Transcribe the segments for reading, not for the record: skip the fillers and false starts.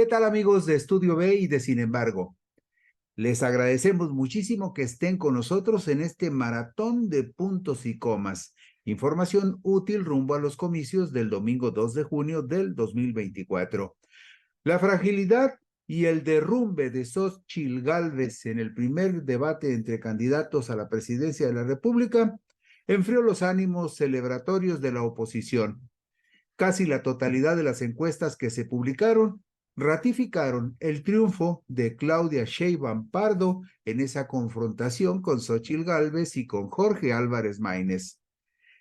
tal, amigos de Estudio B y de Sin embargo? Les agradecemos muchísimo que estén con nosotros en este maratón de puntos y comas. Información útil rumbo a los comicios del domingo 2 de junio del 2024. La fragilidad y el derrumbe de Xóchitl Gálvez en el primer debate entre candidatos a la presidencia de la República enfrió los ánimos celebratorios de la oposición. Casi la totalidad de las encuestas que se publicaron ratificaron el triunfo de Claudia Sheinbaum Pardo en esa confrontación con Xóchitl Gálvez y con Jorge Álvarez Maínez.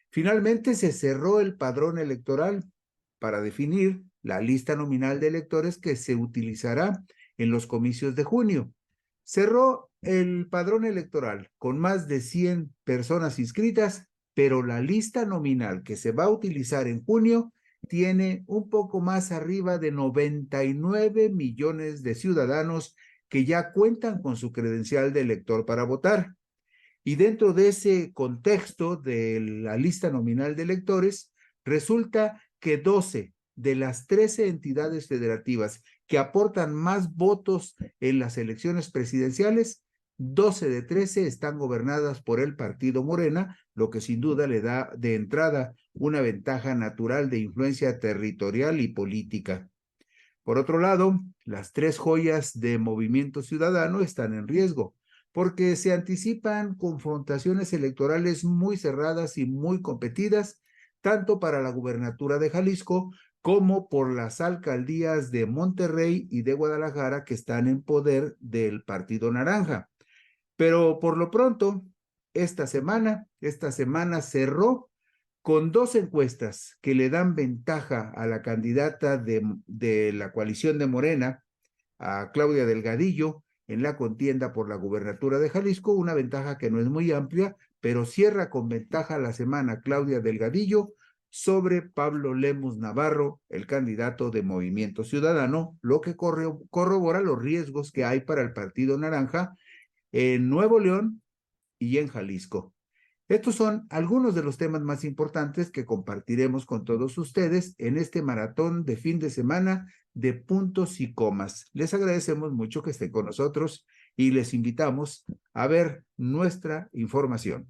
Finalmente se cerró el padrón electoral para definir la lista nominal de electores que se utilizará en los comicios de junio. Cerró el padrón electoral con más de 100 personas inscritas, pero la lista nominal que se va a utilizar en junio tiene un poco más arriba de 99 millones de ciudadanos que ya cuentan con su credencial de elector para votar. Y dentro de ese contexto de la lista nominal de electores, resulta que 12 de las 13 entidades federativas que aportan más votos en las elecciones presidenciales, 12 de 13 están gobernadas por el partido Morena, lo que sin duda le da de entrada una ventaja natural de influencia territorial y política. Por otro lado, las tres joyas de Movimiento Ciudadano están en riesgo, porque se anticipan confrontaciones electorales muy cerradas y muy competidas, tanto para la gubernatura de Jalisco como por las alcaldías de Monterrey y de Guadalajara que están en poder del Partido Naranja. Pero por lo pronto, esta semana cerró con dos encuestas que le dan ventaja a la candidata de la coalición de Morena, a Claudia Delgadillo, en la contienda por la gubernatura de Jalisco, una ventaja que no es muy amplia, pero cierra con ventaja la semana Claudia Delgadillo sobre Pablo Lemus Navarro, el candidato de Movimiento Ciudadano, lo que corrobora los riesgos que hay para el Partido Naranja en Nuevo León y en Jalisco. Estos son algunos de los temas más importantes que compartiremos con todos ustedes en este maratón de fin de semana de puntos y comas. Les agradecemos mucho que estén con nosotros y les invitamos a ver nuestra información.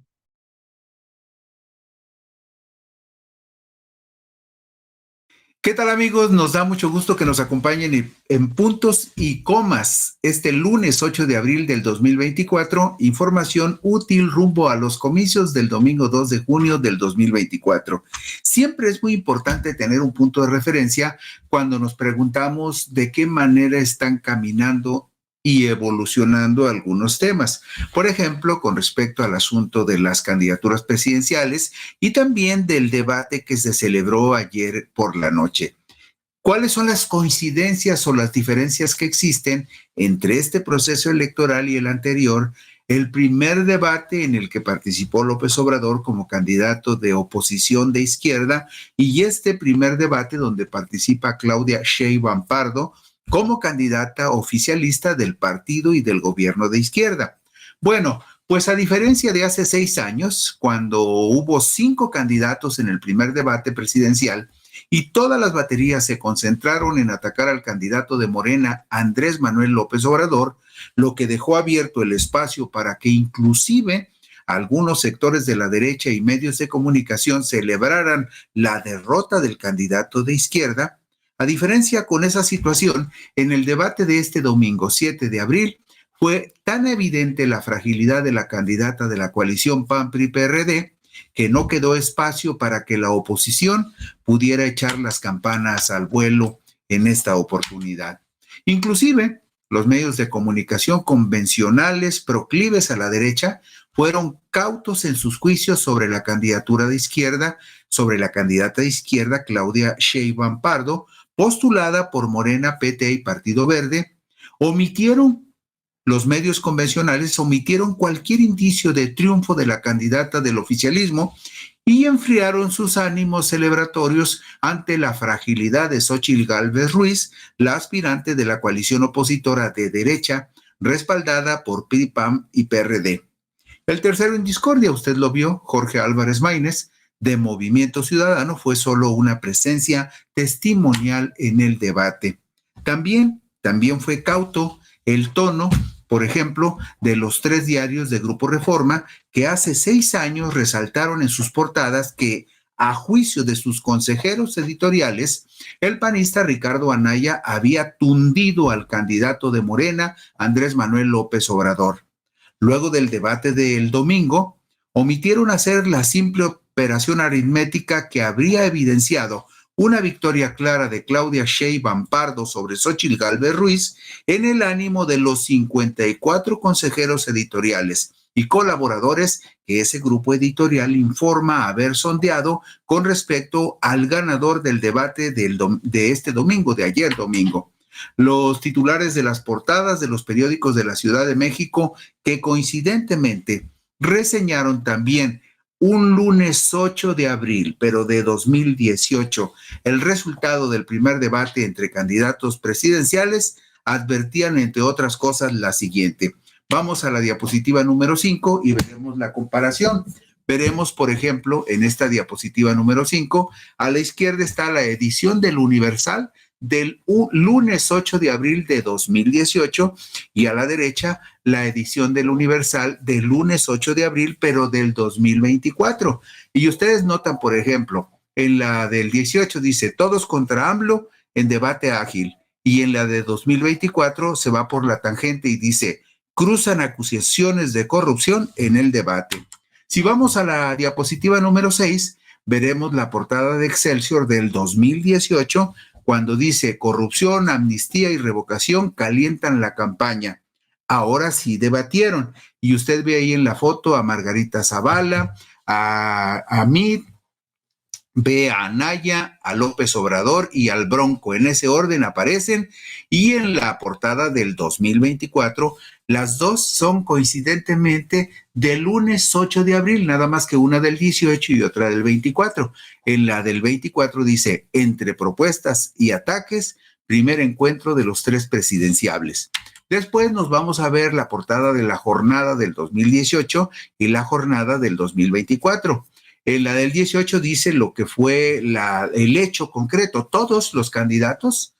¿Qué tal, amigos? Nos da mucho gusto que nos acompañen en puntos y comas este lunes 8 de abril del 2024. Información útil rumbo a los comicios del domingo 2 de junio del 2024. Siempre es muy importante tener un punto de referencia cuando nos preguntamos de qué manera están caminando y evolucionando algunos temas. Por ejemplo, con respecto al asunto de las candidaturas presidenciales y también del debate que se celebró ayer por la noche. ¿Cuáles son las coincidencias o las diferencias que existen entre este proceso electoral y el anterior? El primer debate en el que participó López Obrador como candidato de oposición de izquierda y este primer debate donde participa Claudia Sheinbaum Pardo como candidata oficialista del partido y del gobierno de izquierda. Bueno, pues a diferencia de hace 6 años, cuando hubo 5 candidatos en el primer debate presidencial y todas las baterías se concentraron en atacar al candidato de Morena, Andrés Manuel López Obrador, lo que dejó abierto el espacio para que inclusive algunos sectores de la derecha y medios de comunicación celebraran la derrota del candidato de izquierda. A diferencia con esa situación, en el debate de este domingo 7 de abril, fue tan evidente la fragilidad de la candidata de la coalición PAN-PRI-PRD que no quedó espacio para que la oposición pudiera echar las campanas al vuelo en esta oportunidad. Inclusive, los medios de comunicación convencionales proclives a la derecha fueron cautos en sus juicios sobre la candidatura de izquierda, sobre la candidata de izquierda Claudia Sheinbaum Pardo, postulada por Morena, PT y Partido Verde. Los medios convencionales omitieron cualquier indicio de triunfo de la candidata del oficialismo y enfriaron sus ánimos celebratorios ante la fragilidad de Xóchitl Gálvez Ruiz, la aspirante de la coalición opositora de derecha, respaldada por PRI, PAN y PRD. El tercero en discordia, usted lo vio, Jorge Álvarez Maínez, de Movimiento Ciudadano, fue solo una presencia testimonial en el debate. También también fue cauto el tono, por ejemplo, de los 3 diarios de Grupo Reforma, que hace 6 años resaltaron en sus portadas que, a juicio de sus consejeros editoriales, el panista Ricardo Anaya había tundido al candidato de Morena, Andrés Manuel López Obrador. Luego del debate del domingo, omitieron hacer la simple operación aritmética que habría evidenciado una victoria clara de Claudia Sheinbaum Pardo sobre Xóchitl Gálvez Ruiz en el ánimo de los 54 consejeros editoriales y colaboradores que ese grupo editorial informa haber sondeado con respecto al ganador del debate de este domingo, de ayer domingo. Los titulares de las portadas de los periódicos de la Ciudad de México, que coincidentemente reseñaron también un lunes 8 de abril, pero de 2018, el resultado del primer debate entre candidatos presidenciales, advertían, entre otras cosas, la siguiente. Vamos a la diapositiva número 5 y veremos la comparación. Veremos, por ejemplo, en esta diapositiva número 5, a la izquierda está la edición del Universal del lunes 8 de abril de 2018 y a la derecha la edición del Universal del lunes 8 de abril, pero del 2024. Y ustedes notan, por ejemplo, en la del 18 dice todos contra AMLO en debate ágil, y en la de 2024 se va por la tangente y dice cruzan acusaciones de corrupción en el debate. Si vamos a la diapositiva número 6, veremos la portada de Excelsior del 2018, cuando dice corrupción, amnistía y revocación calientan la campaña. Ahora sí debatieron. Y usted ve ahí en la foto a Margarita Zavala, a Mid, ve a Anaya, a López Obrador y al Bronco. En ese orden aparecen. Y en la portada del 2024, las dos son coincidentemente del lunes 8 de abril, nada más que una del 18 y otra del 24. En la del 24 dice, entre propuestas y ataques, primer encuentro de los 3 presidenciables. Después nos vamos a ver la portada de la jornada del 2018 y la jornada del 2024. En la del 18 dice lo que fue el hecho concreto. Todos los candidatos,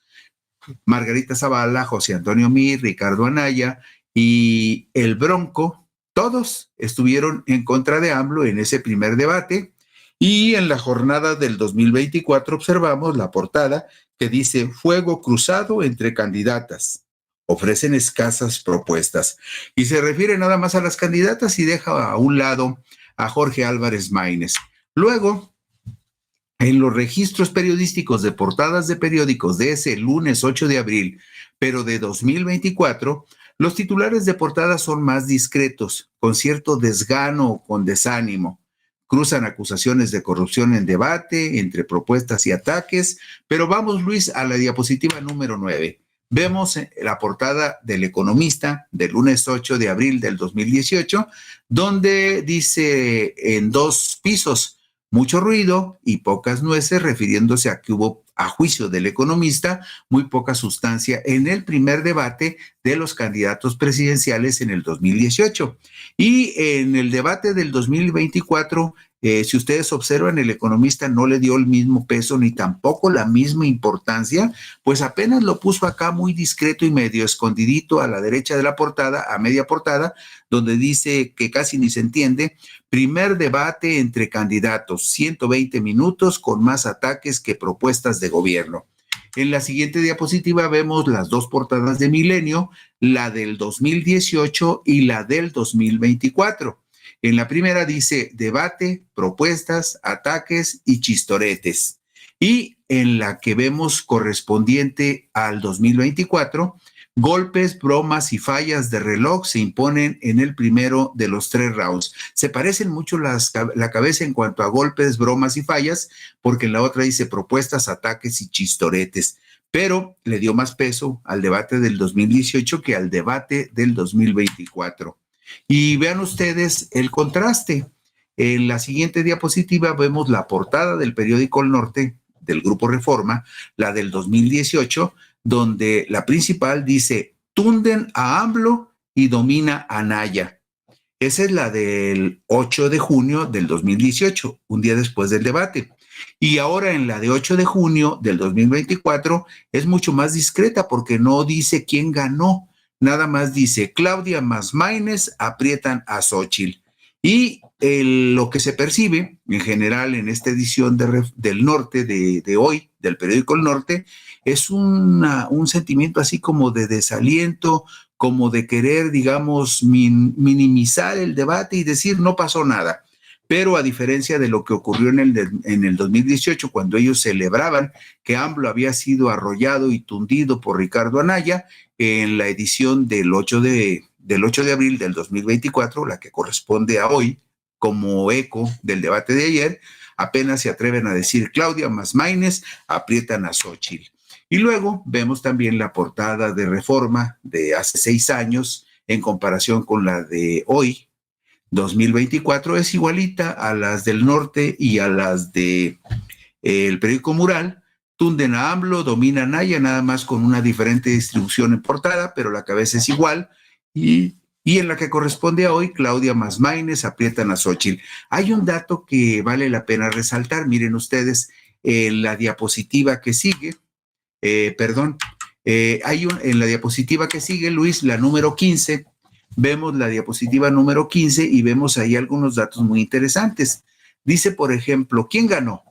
Margarita Zavala, José Antonio Meade, Ricardo Anaya y el Bronco, todos estuvieron en contra de AMLO en ese primer debate. Y en la jornada del 2024 observamos la portada que dice fuego cruzado entre candidatas. Ofrecen escasas propuestas. Y se refiere nada más a las candidatas y deja a un lado a Jorge Álvarez Maínez. Luego, en los registros periodísticos de portadas de periódicos de ese lunes 8 de abril, pero de 2024, los titulares de portada son más discretos, con cierto desgano o con desánimo. Cruzan acusaciones de corrupción en debate, entre propuestas y ataques, pero vamos, Luis, a la diapositiva número 9. Vemos la portada del Economista del lunes 8 de abril del 2018, donde dice en 2 pisos, mucho ruido y pocas nueces, refiriéndose a que hubo, a juicio del Economista, muy poca sustancia en el primer debate de los candidatos presidenciales en el 2018. Y en el debate del 2024, si ustedes observan, el Economista no le dio el mismo peso ni tampoco la misma importancia, pues apenas lo puso acá muy discreto y medio escondidito a la derecha de la portada, a media portada, donde dice que casi ni se entiende, primer debate entre candidatos, 120 minutos con más ataques que propuestas de gobierno. En la siguiente diapositiva vemos las 2 portadas de Milenio, la del 2018 y la del 2024. En la primera dice debate, propuestas, ataques y chistoretes. Y en la que vemos correspondiente al 2024, golpes, bromas y fallas de reloj se imponen en el primero de los 3 rounds. Se parecen mucho la cabeza en cuanto a golpes, bromas y fallas, porque en la otra dice propuestas, ataques y chistoretes. Pero le dio más peso al debate del 2018 que al debate del 2024. Y vean ustedes el contraste. En la siguiente diapositiva vemos la portada del periódico El Norte, del Grupo Reforma, la del 2018, donde la principal dice, tunden a AMLO y domina a Anaya. Esa es la del 8 de junio del 2018, un día después del debate. Y ahora en la de 8 de junio del 2024 es mucho más discreta porque no dice quién ganó, nada más dice Claudia más Maínez aprietan a Xóchitl. Y lo que se percibe en general en esta edición del Norte de hoy, del periódico El Norte, es un sentimiento así como de desaliento, como de querer, digamos, minimizar el debate y decir no pasó nada. Pero a diferencia de lo que ocurrió en el 2018, cuando ellos celebraban que AMLO había sido arrollado y tundido por Ricardo Anaya, en la edición del 8 de abril del 2024, la que corresponde a hoy, como eco del debate de ayer, apenas se atreven a decir Claudia más Maínez aprietan a Xóchitl. Y luego vemos también la portada de Reforma de hace 6 años en comparación con la de hoy, 2024, es igualita a las del Norte y a las de el periódico Mural. Tunden a AMLO, dominan a Naya, nada más con una diferente distribución en portada, pero la cabeza es igual. Y en la que corresponde a hoy, Claudia más Maínez aprietan a Xóchitl. Hay un dato que vale la pena resaltar. Miren ustedes, la diapositiva que sigue, en la diapositiva que sigue, Luis, la número 15, vemos la diapositiva número 15 y vemos ahí algunos datos muy interesantes. Dice, por ejemplo, ¿quién ganó?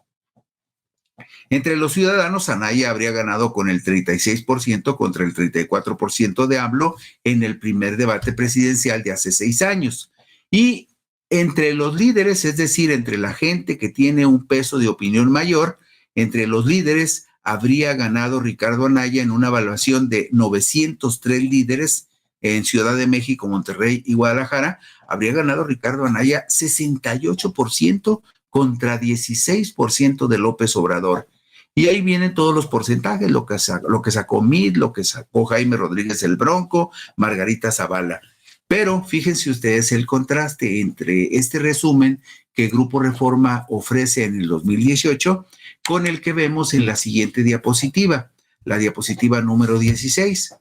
Entre los ciudadanos, Anaya habría ganado con el 36% contra el 34% de AMLO en el primer debate presidencial de hace 6 años. Y entre los líderes, es decir, entre la gente que tiene un peso de opinión mayor, entre los líderes habría ganado Ricardo Anaya en una evaluación de 903 líderes en Ciudad de México, Monterrey y Guadalajara. Habría ganado Ricardo Anaya 68% contra 16% de López Obrador. Y ahí vienen todos los porcentajes, lo que sacó Mid, lo que sacó Jaime Rodríguez el Bronco, Margarita Zavala. Pero fíjense ustedes el contraste entre este resumen que Grupo Reforma ofrece en el 2018 con el que vemos en la siguiente diapositiva, la diapositiva número 16.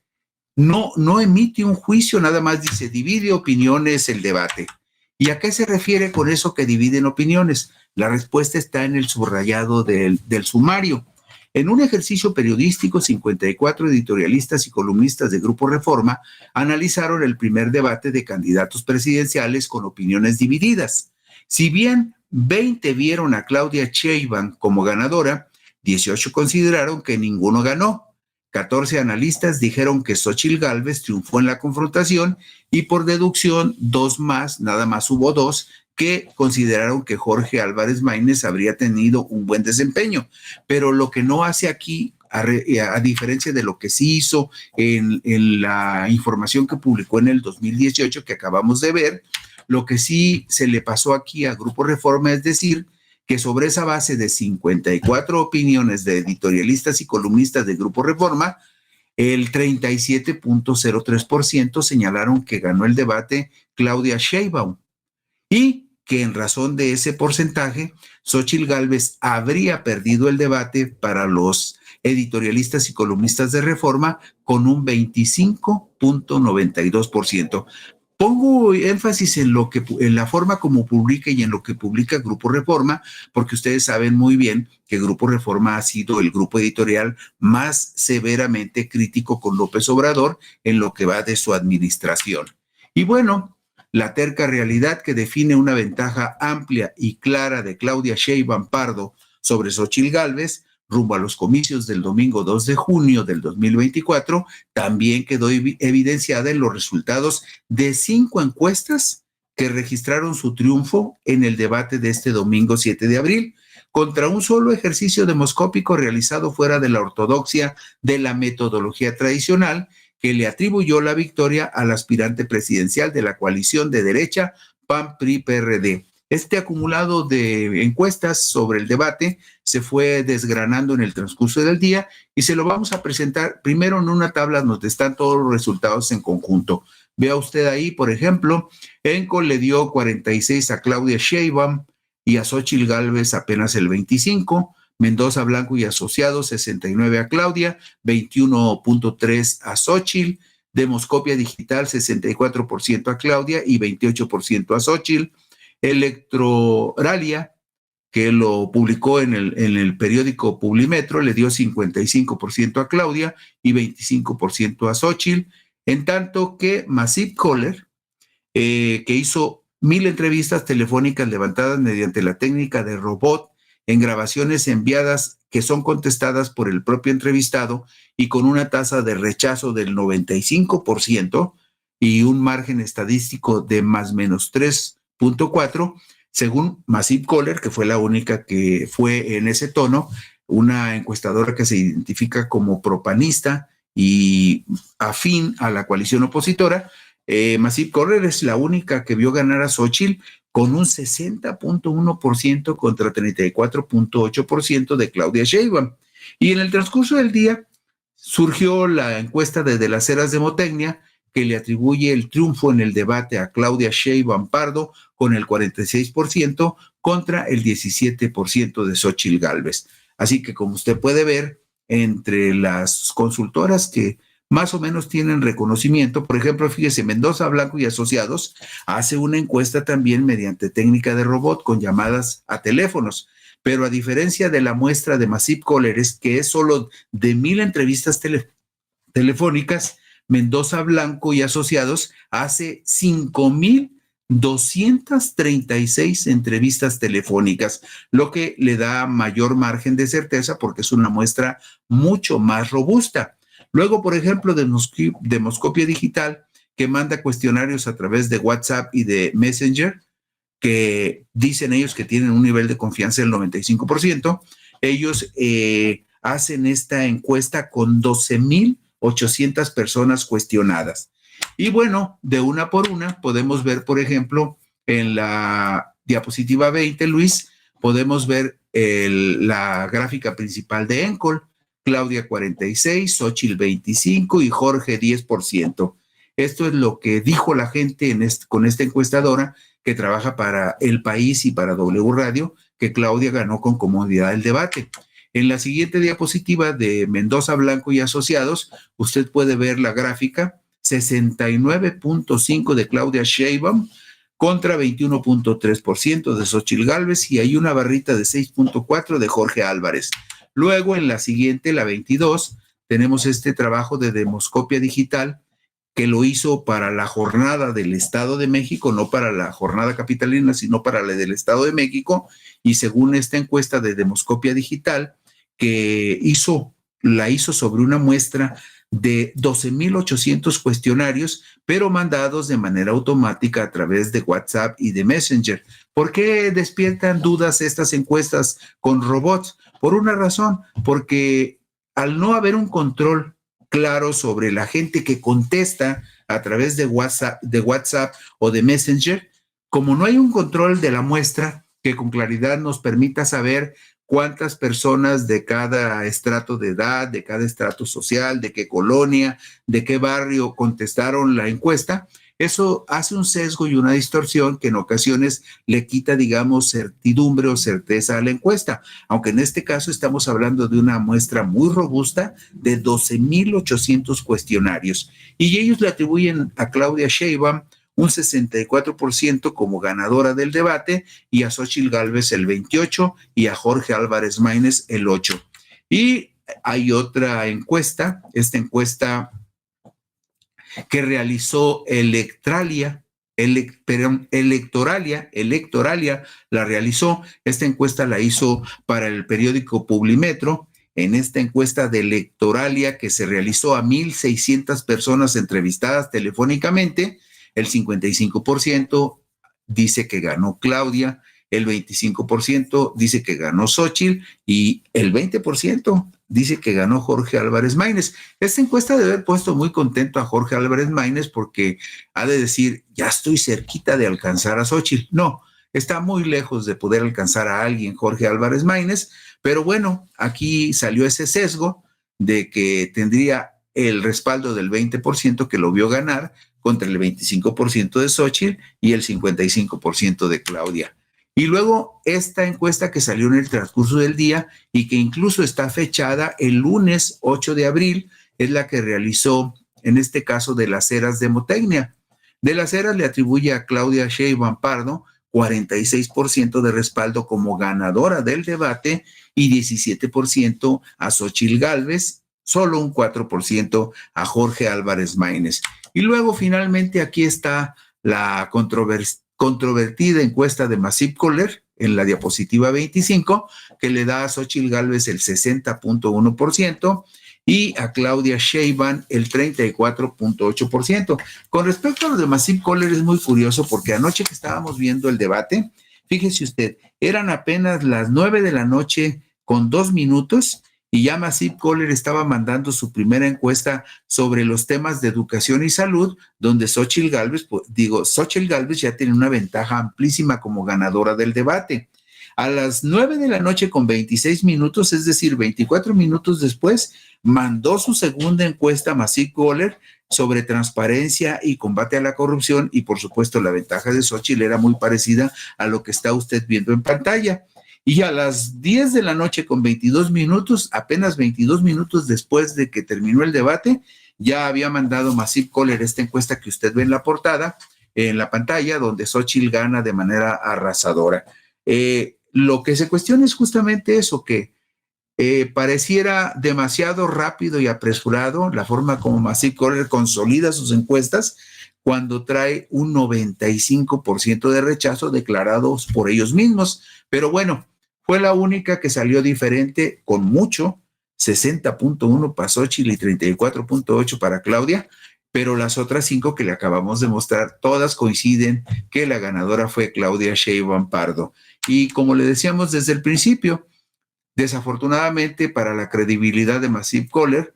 No emite un juicio, nada más dice divide opiniones el debate. ¿Y a qué se refiere con eso que dividen opiniones? La respuesta está en el subrayado del sumario. En un ejercicio periodístico, 54 editorialistas y columnistas de Grupo Reforma analizaron el primer debate de candidatos presidenciales con opiniones divididas. Si bien 20 vieron a Claudia Sheinbaum como ganadora, 18 consideraron que ninguno ganó. 14 analistas dijeron que Xóchitl Gálvez triunfó en la confrontación y por deducción 2 más, nada más hubo 2, que consideraron que Jorge Álvarez Maínez habría tenido un buen desempeño. Pero lo que no hace aquí, a diferencia de lo que sí hizo en la información que publicó en el 2018 que acabamos de ver, lo que sí se le pasó aquí a Grupo Reforma es decir, que sobre esa base de 54 opiniones de editorialistas y columnistas de Grupo Reforma, el 37.03% señalaron que ganó el debate Claudia Sheinbaum y que en razón de ese porcentaje, Xóchitl Gálvez habría perdido el debate para los editorialistas y columnistas de Reforma con un 25.92%. Pongo énfasis en la forma como publica y en lo que publica Grupo Reforma, porque ustedes saben muy bien que Grupo Reforma ha sido el grupo editorial más severamente crítico con López Obrador en lo que va de su administración. Y bueno, la terca realidad que define una ventaja amplia y clara de Claudia Sheinbaum Pardo sobre Xóchitl Gálvez rumbo a los comicios del domingo 2 de junio del 2024, también quedó evidenciada en los resultados de 5 encuestas que registraron su triunfo en el debate de este domingo 7 de abril, contra un solo ejercicio demoscópico realizado fuera de la ortodoxia de la metodología tradicional que le atribuyó la victoria al aspirante presidencial de la coalición de derecha PAN-PRI-PRD. Este acumulado de encuestas sobre el debate se fue desgranando en el transcurso del día y se lo vamos a presentar primero en una tabla donde están todos los resultados en conjunto. Vea usted ahí, por ejemplo, ENCO le dio 46 a Claudia Sheinbaum y a Xóchitl Gálvez apenas el 25, Mendoza Blanco y Asociados 69 a Claudia, 21.3 a Xóchitl, Demoscopia Digital 64% a Claudia y 28% a Xóchitl. Electroralia, que lo publicó en el periódico Publimetro, le dio 55% a Claudia y 25% a Xóchitl, en tanto que Massive Caller, que hizo 1,000 entrevistas telefónicas levantadas mediante la técnica de robot en grabaciones enviadas que son contestadas por el propio entrevistado y con una tasa de rechazo del 95% y un margen estadístico de más menos 3.4, según Massive Caller, que fue la única que fue en ese tono, una encuestadora que se identifica como propanista y afín a la coalición opositora. Massive Caller es la única que vio ganar a Xóchitl con un 60.1% contra 34.8% de Claudia Sheinbaum. Y en el transcurso del día surgió la encuesta de las Heras de Motecnia, que le atribuye el triunfo en el debate a Claudia Sheinbaum Pardo con el 46% contra el 17% de Xóchitl Gálvez. Así que, como usted puede ver, entre las consultoras que más o menos tienen reconocimiento, por ejemplo, fíjese, Mendoza, Blanco y Asociados hace una encuesta también mediante técnica de robot con llamadas a teléfonos, pero a diferencia de la muestra de Massive Caller, que es solo de 1,000 entrevistas telefónicas, Mendoza, Blanco y Asociados hace 5,236 entrevistas telefónicas, lo que le da mayor margen de certeza porque es una muestra mucho más robusta. Luego, por ejemplo, Demoscopia Digital, que manda cuestionarios a través de WhatsApp y de Messenger, que dicen ellos que tienen un nivel de confianza del 95%, ellos hacen esta encuesta con 12,800 personas cuestionadas. Y bueno, de una por una podemos ver, por ejemplo, en la diapositiva 20, Luis, podemos ver la gráfica principal de Encol. Claudia 46, Xóchitl 25 y Jorge 10%. Esto es lo que dijo la gente con esta encuestadora que trabaja para El País y para W Radio, que Claudia ganó con comodidad el debate. En la siguiente diapositiva de Mendoza, Blanco y Asociados, usted puede ver la gráfica 69.5 de Claudia Sheinbaum contra 21.3% de Xóchitl Gálvez y hay una barrita de 6.4 de Jorge Álvarez. Luego, en la siguiente, la 22, tenemos este trabajo de Demoscopia Digital que lo hizo para la jornada del Estado de México, no para la jornada capitalina, sino para la del Estado de México. Y según esta encuesta de Demoscopia Digital, que la hizo sobre una muestra de 12,800 cuestionarios, pero mandados de manera automática a través de WhatsApp y de Messenger. ¿Por qué despiertan dudas estas encuestas con robots? Por una razón, porque al no haber un control claro sobre la gente que contesta a través de WhatsApp o de Messenger, como no hay un control de la muestra que con claridad nos permita saber cuántas personas de cada estrato de edad, de cada estrato social, de qué colonia, de qué barrio contestaron la encuesta, eso hace un sesgo y una distorsión que en ocasiones le quita, digamos, certidumbre o certeza a la encuesta, aunque en este caso estamos hablando de una muestra muy robusta de 12,800 cuestionarios y ellos le atribuyen a Claudia Sheinbaum un 64% como ganadora del debate y a Xóchitl Gálvez el 28% y a Jorge Álvarez Maínez el 8%. Y hay otra encuesta, esta encuesta que realizó Electoralia, la realizó, esta encuesta la hizo para el periódico Publimetro. En esta encuesta de Electoralia que se realizó a 1,600 personas entrevistadas telefónicamente, el 55% dice que ganó Claudia, el 25% dice que ganó Xóchitl y el 20% dice que ganó Jorge Álvarez Maínez. Esta encuesta debe haber puesto muy contento a Jorge Álvarez Maínez porque ha de decir, ya estoy cerquita de alcanzar a Xóchitl. No, está muy lejos de poder alcanzar a alguien Jorge Álvarez Maínez, pero bueno, aquí salió ese sesgo de que tendría el respaldo del 20% que lo vio ganar contra el 25% de Xóchitl y el 55% de Claudia. Y luego esta encuesta que salió en el transcurso del día y que incluso está fechada el lunes 8 de abril, es la que realizó en este caso de las Heras de Motecnia. De las Heras le atribuye a Claudia Sheinbaum Pardo 46% de respaldo como ganadora del debate y 17% a Xóchitl Gálvez, solo un 4% a Jorge Álvarez Maínez. Y luego finalmente aquí está la controvertida encuesta de Massive Caller en la diapositiva 25, que le da a Xóchitl Gálvez el 60.1% y a Claudia Sheinbaum el 34.8%. Con respecto a lo de Massive Caller es muy curioso porque anoche que estábamos viendo el debate, fíjese usted, eran apenas las 9 de la noche con 2 minutos y ya Massive Caller estaba mandando su primera encuesta sobre los temas de educación y salud, donde Xóchitl Gálvez ya tiene una ventaja amplísima como ganadora del debate. A las 9 de la noche con 26 minutos, es decir, 24 minutos después, mandó su segunda encuesta Massive Caller sobre transparencia y combate a la corrupción y por supuesto la ventaja de Xóchitl era muy parecida a lo que está usted viendo en pantalla. Y a las 10 de la noche con 22 minutos, apenas 22 minutos después de que terminó el debate, ya había mandado Massive Caller esta encuesta que usted ve en la portada, en la pantalla, donde Xóchitl gana de manera arrasadora. Lo que se cuestiona es justamente eso, que pareciera demasiado rápido y apresurado la forma como Massive Caller consolida sus encuestas cuando trae un 95% de rechazo declarados por ellos mismos. Pero bueno, fue la única que salió diferente con mucho, 60.1 para Xóchitl y 34.8 para Claudia, pero las otras 5 que le acabamos de mostrar, todas coinciden que la ganadora fue Claudia Sheinbaum Pardo. Y como le decíamos desde el principio, desafortunadamente para la credibilidad de Massive Caller,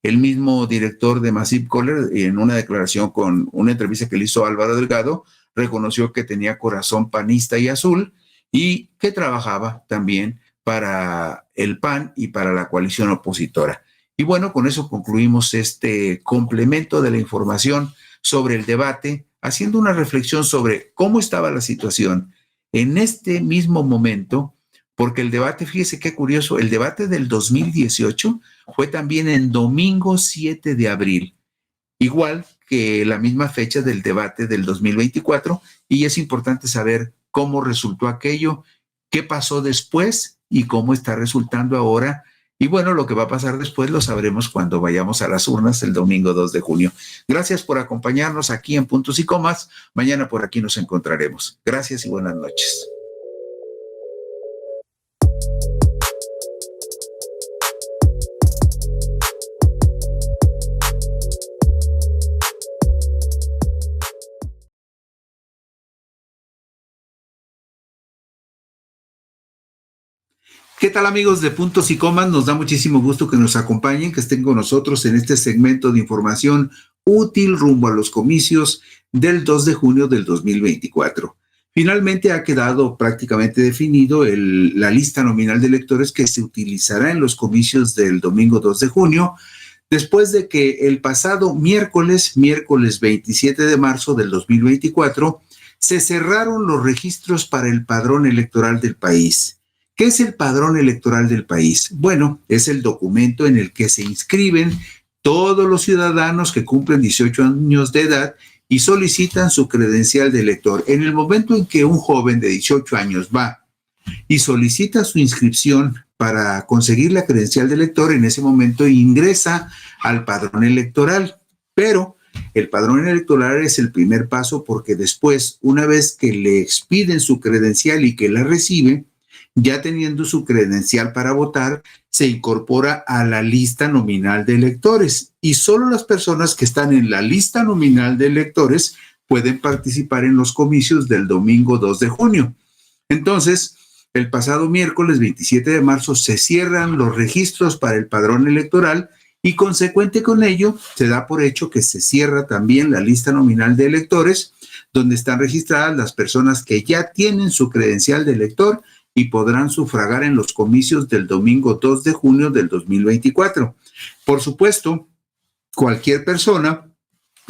el mismo director de Massive Caller, en una declaración con una entrevista que le hizo Álvaro Delgado, reconoció que tenía corazón panista y azul y que trabajaba también para el PAN y para la coalición opositora. Y bueno, con eso concluimos este complemento de la información sobre el debate, haciendo una reflexión sobre cómo estaba la situación en este mismo momento, porque el debate, fíjese qué curioso, el debate del 2018 fue también en domingo 7 de abril, igual que la misma fecha del debate del 2024, y es importante saber cómo resultó aquello, qué pasó después y cómo está resultando ahora. Y bueno, lo que va a pasar después lo sabremos cuando vayamos a las urnas el domingo 2 de junio. Gracias por acompañarnos aquí en Puntos y Comas. Mañana por aquí nos encontraremos. Gracias y buenas noches. ¿Qué tal amigos de Puntos y Comas? Nos da muchísimo gusto que nos acompañen, que estén con nosotros en este segmento de información útil rumbo a los comicios del 2 de junio del 2024. Finalmente ha quedado prácticamente definido la lista nominal de electores que se utilizará en los comicios del domingo 2 de junio, después de que el pasado miércoles 27 de marzo del 2024, se cerraron los registros para el padrón electoral del país. ¿Qué es el padrón electoral del país? Bueno, es el documento en el que se inscriben todos los ciudadanos que cumplen 18 años de edad y solicitan su credencial de elector. En el momento en que un joven de 18 años va y solicita su inscripción para conseguir la credencial de elector, en ese momento ingresa al padrón electoral. Pero el padrón electoral es el primer paso porque después, una vez que le expiden su credencial y que la recibe, ya teniendo su credencial para votar, se incorpora a la lista nominal de electores y solo las personas que están en la lista nominal de electores pueden participar en los comicios del domingo 2 de junio. Entonces, el pasado miércoles 27 de marzo se cierran los registros para el padrón electoral y consecuente con ello se da por hecho que se cierra también la lista nominal de electores, donde están registradas las personas que ya tienen su credencial de elector y podrán sufragar en los comicios del domingo 2 de junio del 2024. Por supuesto, cualquier persona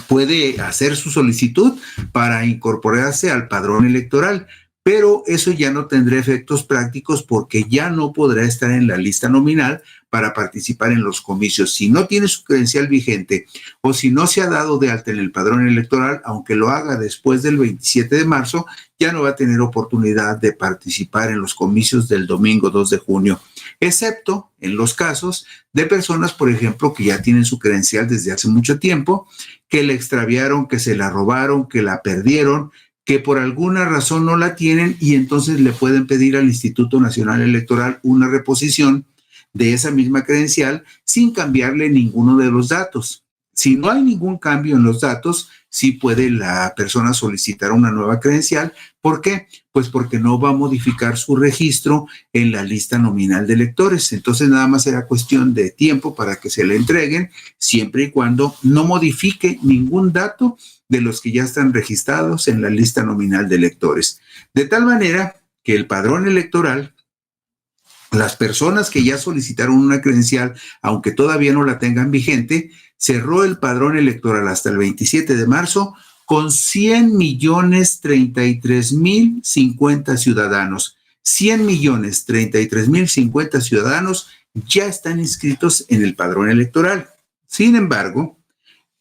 puede hacer su solicitud para incorporarse al padrón electoral, pero eso ya no tendrá efectos prácticos porque ya no podrá estar en la lista nominal para participar en los comicios. Si no tiene su credencial vigente o si no se ha dado de alta en el padrón electoral, aunque lo haga después del 27 de marzo, ya no va a tener oportunidad de participar en los comicios del domingo 2 de junio, excepto en los casos de personas, por ejemplo, que ya tienen su credencial desde hace mucho tiempo, que la extraviaron, que se la robaron, que la perdieron, que por alguna razón no la tienen y entonces le pueden pedir al Instituto Nacional Electoral una reposición de esa misma credencial sin cambiarle ninguno de los datos. Si no hay ningún cambio en los datos, sí puede la persona solicitar una nueva credencial. ¿Por qué? Pues porque no va a modificar su registro en la lista nominal de electores. Entonces nada más será cuestión de tiempo para que se le entreguen, siempre y cuando no modifique ningún dato de los que ya están registrados en la lista nominal de electores. De tal manera que el padrón electoral, las personas que ya solicitaron una credencial, aunque todavía no la tengan vigente, cerró el padrón electoral hasta el 27 de marzo con 100,033,050 ciudadanos. 100,033,050 ciudadanos ya están inscritos en el padrón electoral. Sin embargo,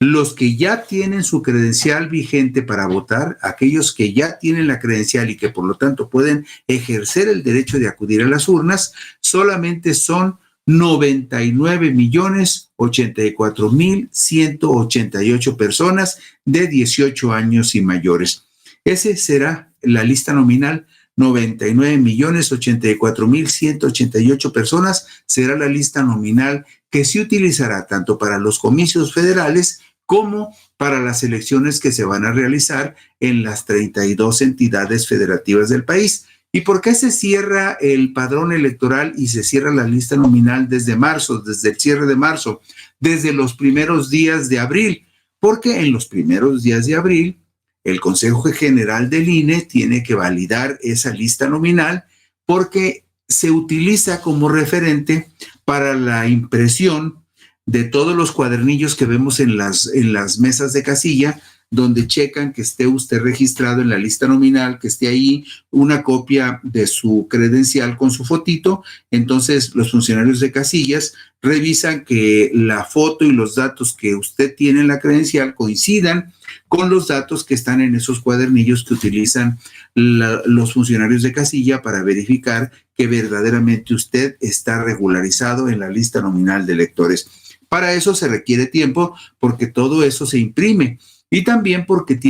los que ya tienen su credencial vigente para votar, aquellos que ya tienen la credencial y que por lo tanto pueden ejercer el derecho de acudir a las urnas, solamente son 99,084,188 personas de 18 años y mayores. Ese será la lista nominal. 99,084,188 personas será la lista nominal que se utilizará tanto para los comicios federales como para las elecciones que se van a realizar en las 32 entidades federativas del país. ¿Y por qué se cierra el padrón electoral y se cierra la lista nominal desde marzo, desde el cierre de marzo, desde los primeros días de abril? Porque en los primeros días de abril, el Consejo General del INE tiene que validar esa lista nominal porque se utiliza como referente para la impresión de todos los cuadernillos que vemos en las mesas de casilla, donde checan que esté usted registrado en la lista nominal, que esté ahí una copia de su credencial con su fotito. Entonces los funcionarios de casillas revisan que la foto y los datos que usted tiene en la credencial coincidan con los datos que están en esos cuadernillos que utilizan los funcionarios de casilla para verificar que verdaderamente usted está regularizado en la lista nominal de electores. Para eso se requiere tiempo porque todo eso se imprime y también porque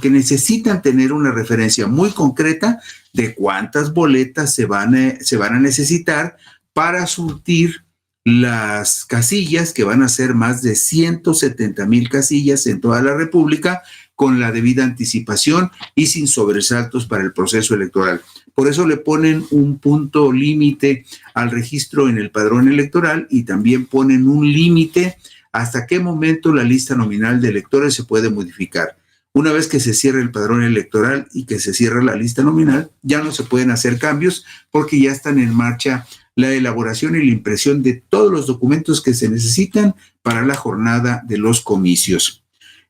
necesitan tener una referencia muy concreta de cuántas boletas se van a necesitar para surtir las casillas, que van a ser más de 170,000 casillas en toda la República, con la debida anticipación y sin sobresaltos para el proceso electoral. Por eso le ponen un punto límite al registro en el padrón electoral y también ponen un límite hasta qué momento la lista nominal de electores se puede modificar. Una vez que se cierre el padrón electoral y que se cierra la lista nominal, ya no se pueden hacer cambios porque ya están en marcha la elaboración y la impresión de todos los documentos que se necesitan para la jornada de los comicios.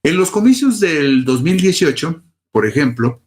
En los comicios del 2018, por ejemplo,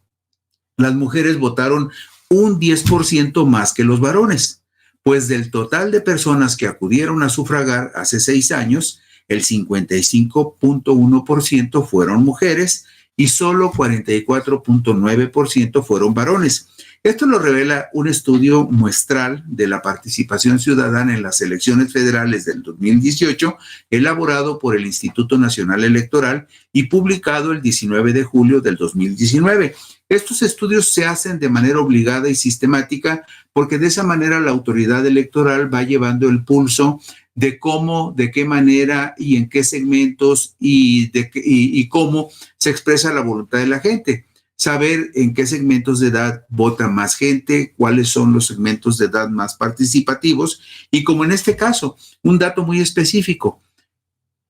las mujeres votaron un 10% más que los varones, pues del total de personas que acudieron a sufragar hace 6 años, el 55,1% fueron mujeres y solo 44,9% fueron varones. Esto lo revela un estudio muestral de la participación ciudadana en las elecciones federales del 2018, elaborado por el Instituto Nacional Electoral y publicado el 19 de julio del 2019. Estos estudios se hacen de manera obligada y sistemática porque de esa manera la autoridad electoral va llevando el pulso de cómo, de qué manera y en qué segmentos y cómo se expresa la voluntad de la gente. Saber en qué segmentos de edad vota más gente, cuáles son los segmentos de edad más participativos y, como en este caso, un dato muy específico,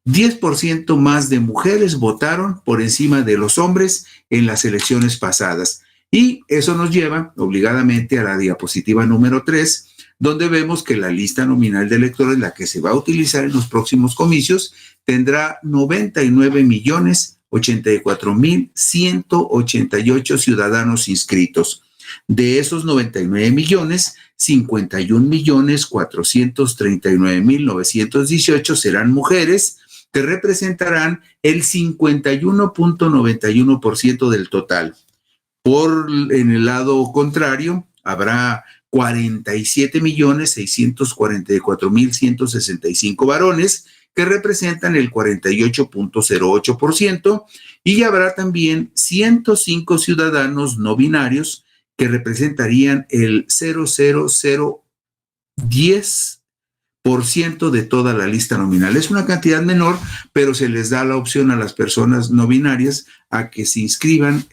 10% más de mujeres votaron por encima de los hombres en las elecciones pasadas. Y eso nos lleva obligadamente a la diapositiva número 3, donde vemos que la lista nominal de electores, la que se va a utilizar en los próximos comicios, tendrá 99,000,000 84,188 ciudadanos inscritos. De esos 99 millones, 51,439,918 serán mujeres, que representarán el 51,91% del total. En el lado contrario, habrá 47,644,165 varones, que representan el 48,08%, y habrá también 105 ciudadanos no binarios, que representarían el 0,0010% de toda la lista nominal. Es una cantidad menor, pero se les da la opción a las personas no binarias a que se inscriban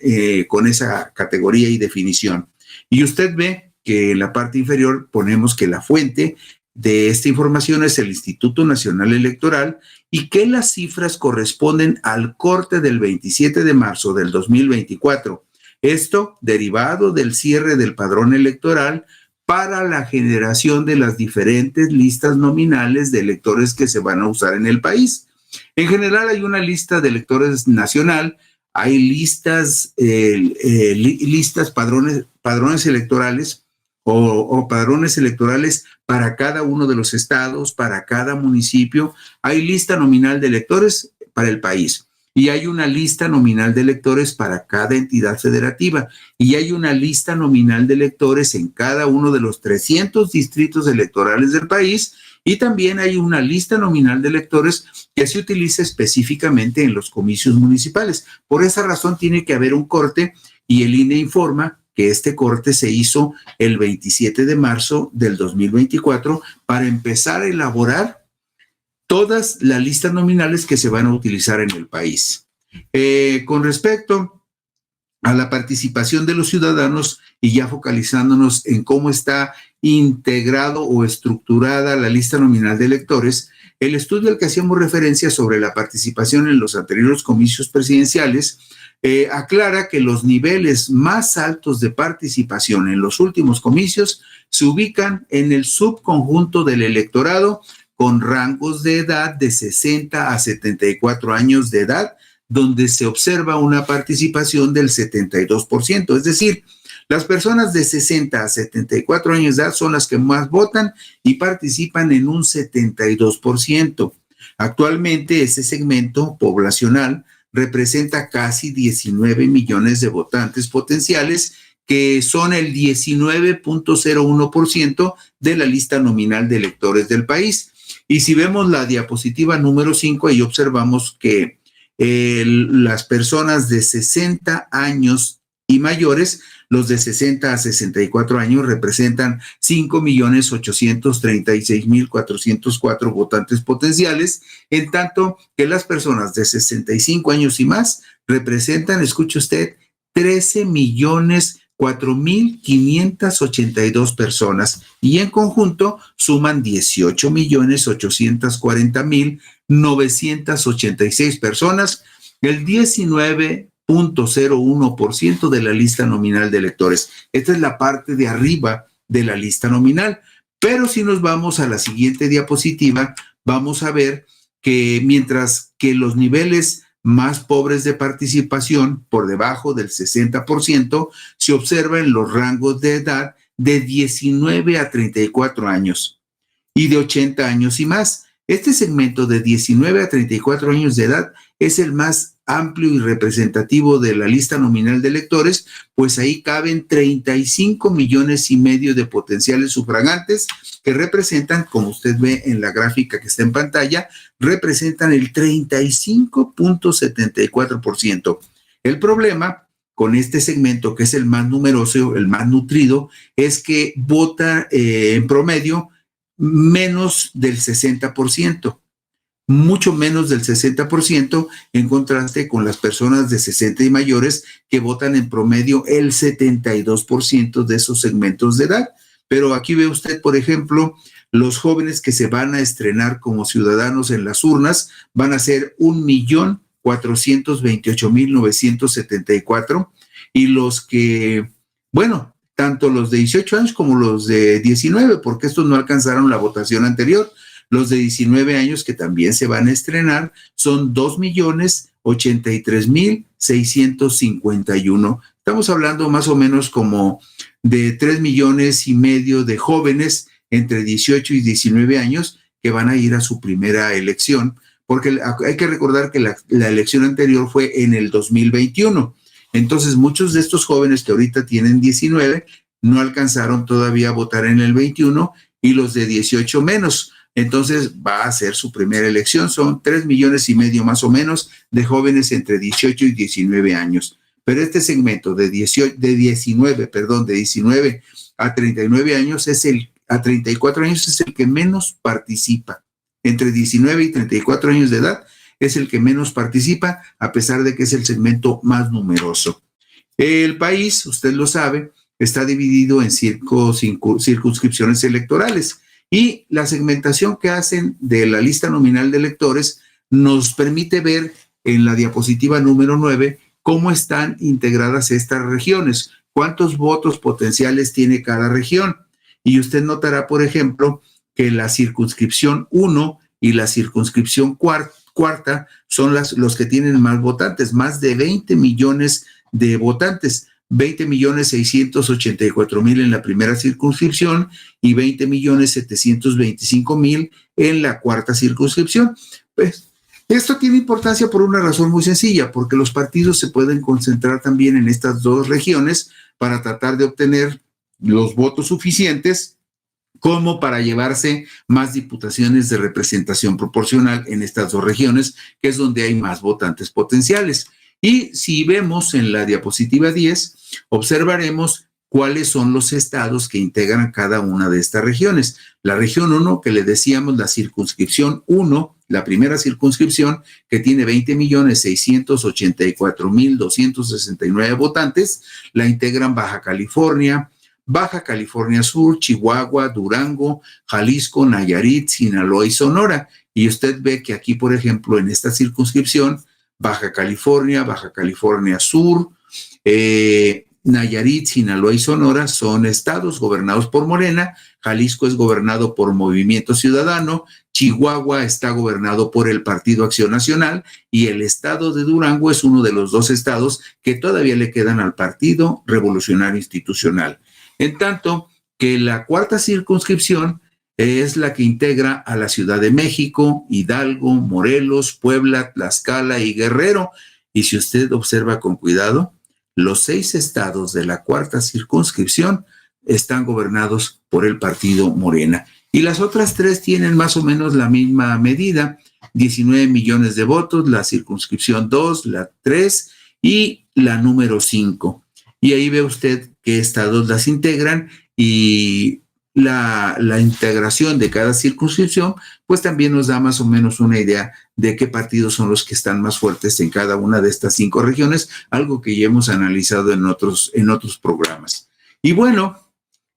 con esa categoría y definición. Y usted ve que en la parte inferior ponemos que la fuente de esta información es el Instituto Nacional Electoral y que las cifras corresponden al corte del 27 de marzo del 2024. Esto derivado del cierre del padrón electoral para la generación de las diferentes listas nominales de electores que se van a usar en el país. En general hay una lista de electores nacional, hay listas, padrones electorales o padrones electorales para cada uno de los estados, para cada municipio. Hay lista nominal de electores para el país. Y hay una lista nominal de electores para cada entidad federativa, y hay una lista nominal de electores en cada uno de los 300 distritos electorales del país, y también hay una lista nominal de electores que se utiliza específicamente en los comicios municipales. Por esa razón tiene que haber un corte, y el INE informa que este corte se hizo el 27 de marzo del 2024 para empezar a elaborar todas las listas nominales que se van a utilizar en el país. Con respecto a la participación de los ciudadanos, y ya focalizándonos en cómo está integrado o estructurada la lista nominal de electores, el estudio al que hacíamos referencia sobre la participación en los anteriores comicios presidenciales aclara que los niveles más altos de participación en los últimos comicios se ubican en el subconjunto del electorado con rangos de edad de 60 a 74 años de edad, donde se observa una participación del 72%. Es decir, las personas de 60 a 74 años de edad son las que más votan y participan en un 72%. Actualmente ese segmento poblacional representa casi 19 millones de votantes potenciales, que son el 19,01% de la lista nominal de electores del país. Y si vemos la diapositiva número 5, ahí observamos que las personas de 60 años y mayores, los de 60 a 64 años, representan 5,836,404 votantes potenciales, en tanto que las personas de 65 años y más representan, escuche usted, 13,004,582 personas, y en conjunto suman 18,840,986 personas, el 19,01% de la lista nominal de electores. Esta es la parte de arriba de la lista nominal. Pero si nos vamos a la siguiente diapositiva, vamos a ver que mientras que los niveles más pobres de participación, por debajo del 60%, se observan los rangos de edad de 19 a 34 años y de 80 años y más. Este segmento de 19 a 34 años de edad es el más amplio y representativo de la lista nominal de electores, pues ahí caben 35,5 millones de potenciales sufragantes, que representan, como usted ve en la gráfica que está en pantalla, representan el 35,74%. El problema con este segmento, que es el más numeroso, el más nutrido, es que vota en promedio menos del 60%. Mucho menos del 60%, en contraste con las personas de 60 y mayores, que votan en promedio el 72% de esos segmentos de edad. Pero aquí ve usted, por ejemplo, los jóvenes que se van a estrenar como ciudadanos en las urnas van a ser 1,428,974, y los que, bueno, tanto los de 18 años como los de 19, porque estos no alcanzaron la votación anterior, Los de 19 años que también se van a estrenar son 2,083,651. Estamos hablando más o menos como de 3,5 millones de jóvenes entre 18 y 19 años que van a ir a su primera elección, porque hay que recordar que la elección anterior fue en el 2021. Entonces, muchos de estos jóvenes que ahorita tienen 19 no alcanzaron todavía a votar en el 21 y los de 18 menos. Entonces, va a ser su primera elección. Son 3,5 millones más o menos de jóvenes entre 18 y 19 años. Pero este segmento de 19 a 39 años a 34 años es el que menos participa. Entre 19 y 34 años de edad es el que menos participa, a pesar de que es el segmento más numeroso. El país, usted lo sabe, está dividido en circunscripciones electorales y la segmentación que hacen de la lista nominal de electores nos permite ver en la diapositiva número 9 cómo están integradas estas regiones, cuántos votos potenciales tiene cada región. Y usted notará, por ejemplo, que la circunscripción 1 y la circunscripción cuarta son los que tienen más votantes, más de 20 millones de votantes, 20,684,000 en la primera circunscripción y 20,725,000 en la cuarta circunscripción. Pues, esto tiene importancia por una razón muy sencilla, porque los partidos se pueden concentrar también en estas dos regiones para tratar de obtener los votos suficientes como para llevarse más diputaciones de representación proporcional en estas dos regiones, que es donde hay más votantes potenciales. Y si vemos en la diapositiva 10, observaremos cuáles son los estados que integran cada una de estas regiones. La región 1, que le decíamos la circunscripción 1, la primera circunscripción, que tiene 20,684,269 votantes, la integran Baja California Sur, Chihuahua, Durango, Jalisco, Nayarit, Sinaloa y Sonora. Y usted ve que aquí, por ejemplo, en esta circunscripción, Baja California Sur, Nayarit, Sinaloa y Sonora son estados gobernados por Morena, Jalisco es gobernado por Movimiento Ciudadano, Chihuahua está gobernado por el Partido Acción Nacional y el estado de Durango es uno de los dos estados que todavía le quedan al Partido Revolucionario Institucional. En tanto que la cuarta circunscripción es la que integra a la Ciudad de México, Hidalgo, Morelos, Puebla, Tlaxcala y Guerrero. Y si usted observa con cuidado, los 6 estados de la cuarta circunscripción están gobernados por el partido Morena. Y las otras 3 tienen más o menos la misma medida, 19 millones de votos, la circunscripción 2, la 3 y la número 5. Y ahí ve usted qué estados las integran y la integración de cada circunscripción, pues también nos da más o menos una idea de qué partidos son los que están más fuertes en cada una de estas 5 regiones, algo que ya hemos analizado en otros programas. Y bueno,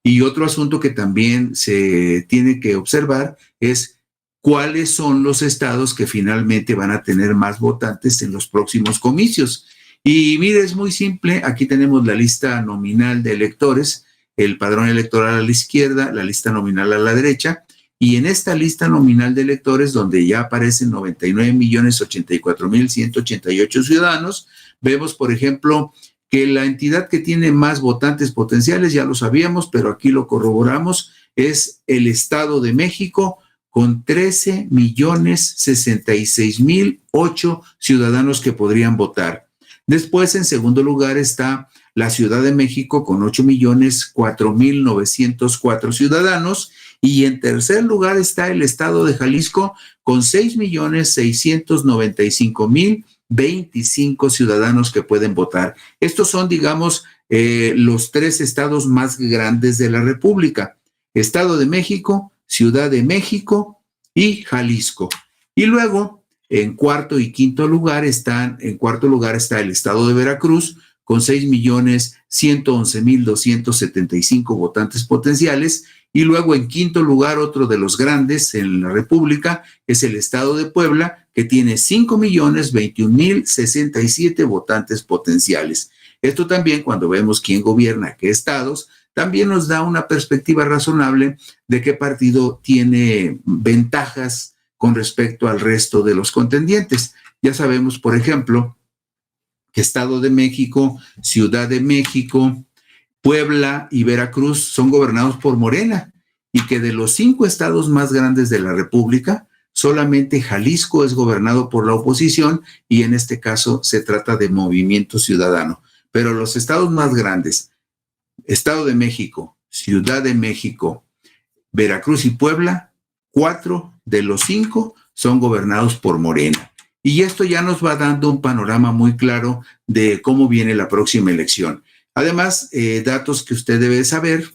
y otro asunto que también se tiene que observar es cuáles son los estados que finalmente van a tener más votantes en los próximos comicios. Y mire, es muy simple, aquí tenemos la lista nominal de electores, el padrón electoral a la izquierda, la lista nominal a la derecha, y en esta lista nominal de electores, donde ya aparecen 99,084,188 ciudadanos, vemos, por ejemplo, que la entidad que tiene más votantes potenciales, ya lo sabíamos, pero aquí lo corroboramos, es el Estado de México, con 13,066,008 ciudadanos que podrían votar. Después, en segundo lugar, está la Ciudad de México con 8,004,904 ciudadanos y en tercer lugar está el Estado de Jalisco con 6,695,025 ciudadanos que pueden votar. Estos son, digamos, los 3 estados más grandes de la República: Estado de México, Ciudad de México y Jalisco. Y luego, en cuarto lugar está el Estado de Veracruz con 6,111,275 votantes potenciales. Y luego, en quinto lugar, otro de los grandes en la República es el Estado de Puebla, que tiene 5,021,067 votantes potenciales. Esto también, cuando vemos quién gobierna qué estados, también nos da una perspectiva razonable de qué partido tiene ventajas con respecto al resto de los contendientes. Ya sabemos, por ejemplo, que Estado de México, Ciudad de México, Puebla y Veracruz son gobernados por Morena, y que de los 5 estados más grandes de la República, solamente Jalisco es gobernado por la oposición, y en este caso se trata de Movimiento Ciudadano. Pero los estados más grandes, Estado de México, Ciudad de México, Veracruz y Puebla, 4 de los 5 son gobernados por Morena. Y esto ya nos va dando un panorama muy claro de cómo viene la próxima elección. Además, datos que usted debe saber: